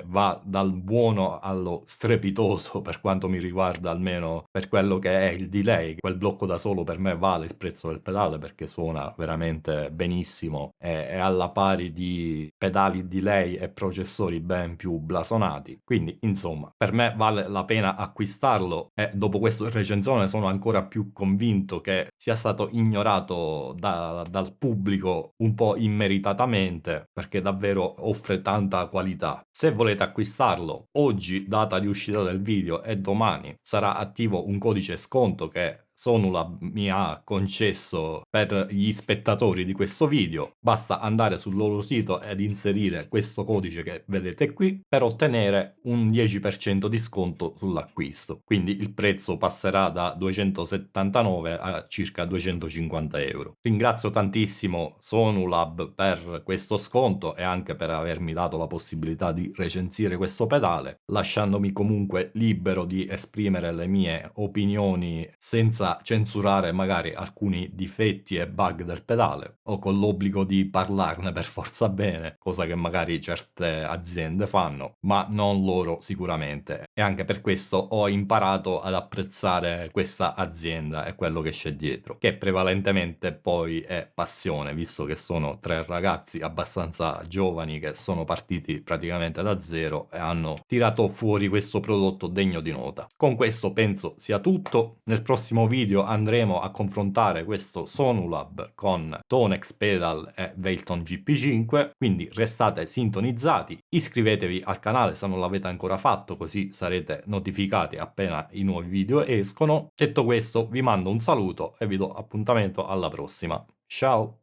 Speaker 1: va dal buono allo strepitoso per quanto mi riguarda, almeno per quello che è il delay. Quel blocco da solo per me vale il prezzo del pedale perché suona veramente benissimo, è alla pari di pedali delay e processori ben più blasonati. Quindi insomma per me vale la pena acquistarlo e dopo questa recensione sono ancora più convinto che sia stato ignorato dal pubblico un po' immeritatamente perché davvero offre tanta qualità. Se volete acquistarlo, oggi, data di uscita del video, e domani sarà attivo un codice sconto che Sonulab mi ha concesso per gli spettatori di questo video. Basta andare sul loro sito ed inserire questo codice che vedete qui per ottenere un 10% di sconto sull'acquisto. Quindi il prezzo passerà da 279 a circa 250 euro. Ringrazio tantissimo Sonulab per questo sconto e anche per avermi dato la possibilità di recensire questo pedale, lasciandomi comunque libero di esprimere le mie opinioni senza censurare magari alcuni difetti e bug del pedale o con l'obbligo di parlarne per forza bene, cosa che magari certe aziende fanno, ma non loro sicuramente. E anche per questo ho imparato ad apprezzare questa azienda e quello che c'è dietro, che prevalentemente poi è passione, visto che sono tre ragazzi abbastanza giovani che sono partiti praticamente da zero e hanno tirato fuori questo prodotto degno di nota. Con questo penso sia tutto. Nel prossimo video andremo a confrontare questo Sonulab con Tonex Pedal e Velton GP5, quindi restate sintonizzati, iscrivetevi al canale se non l'avete ancora fatto, così sarete notificati appena i nuovi video escono. Detto questo vi mando un saluto e vi do appuntamento alla prossima. Ciao!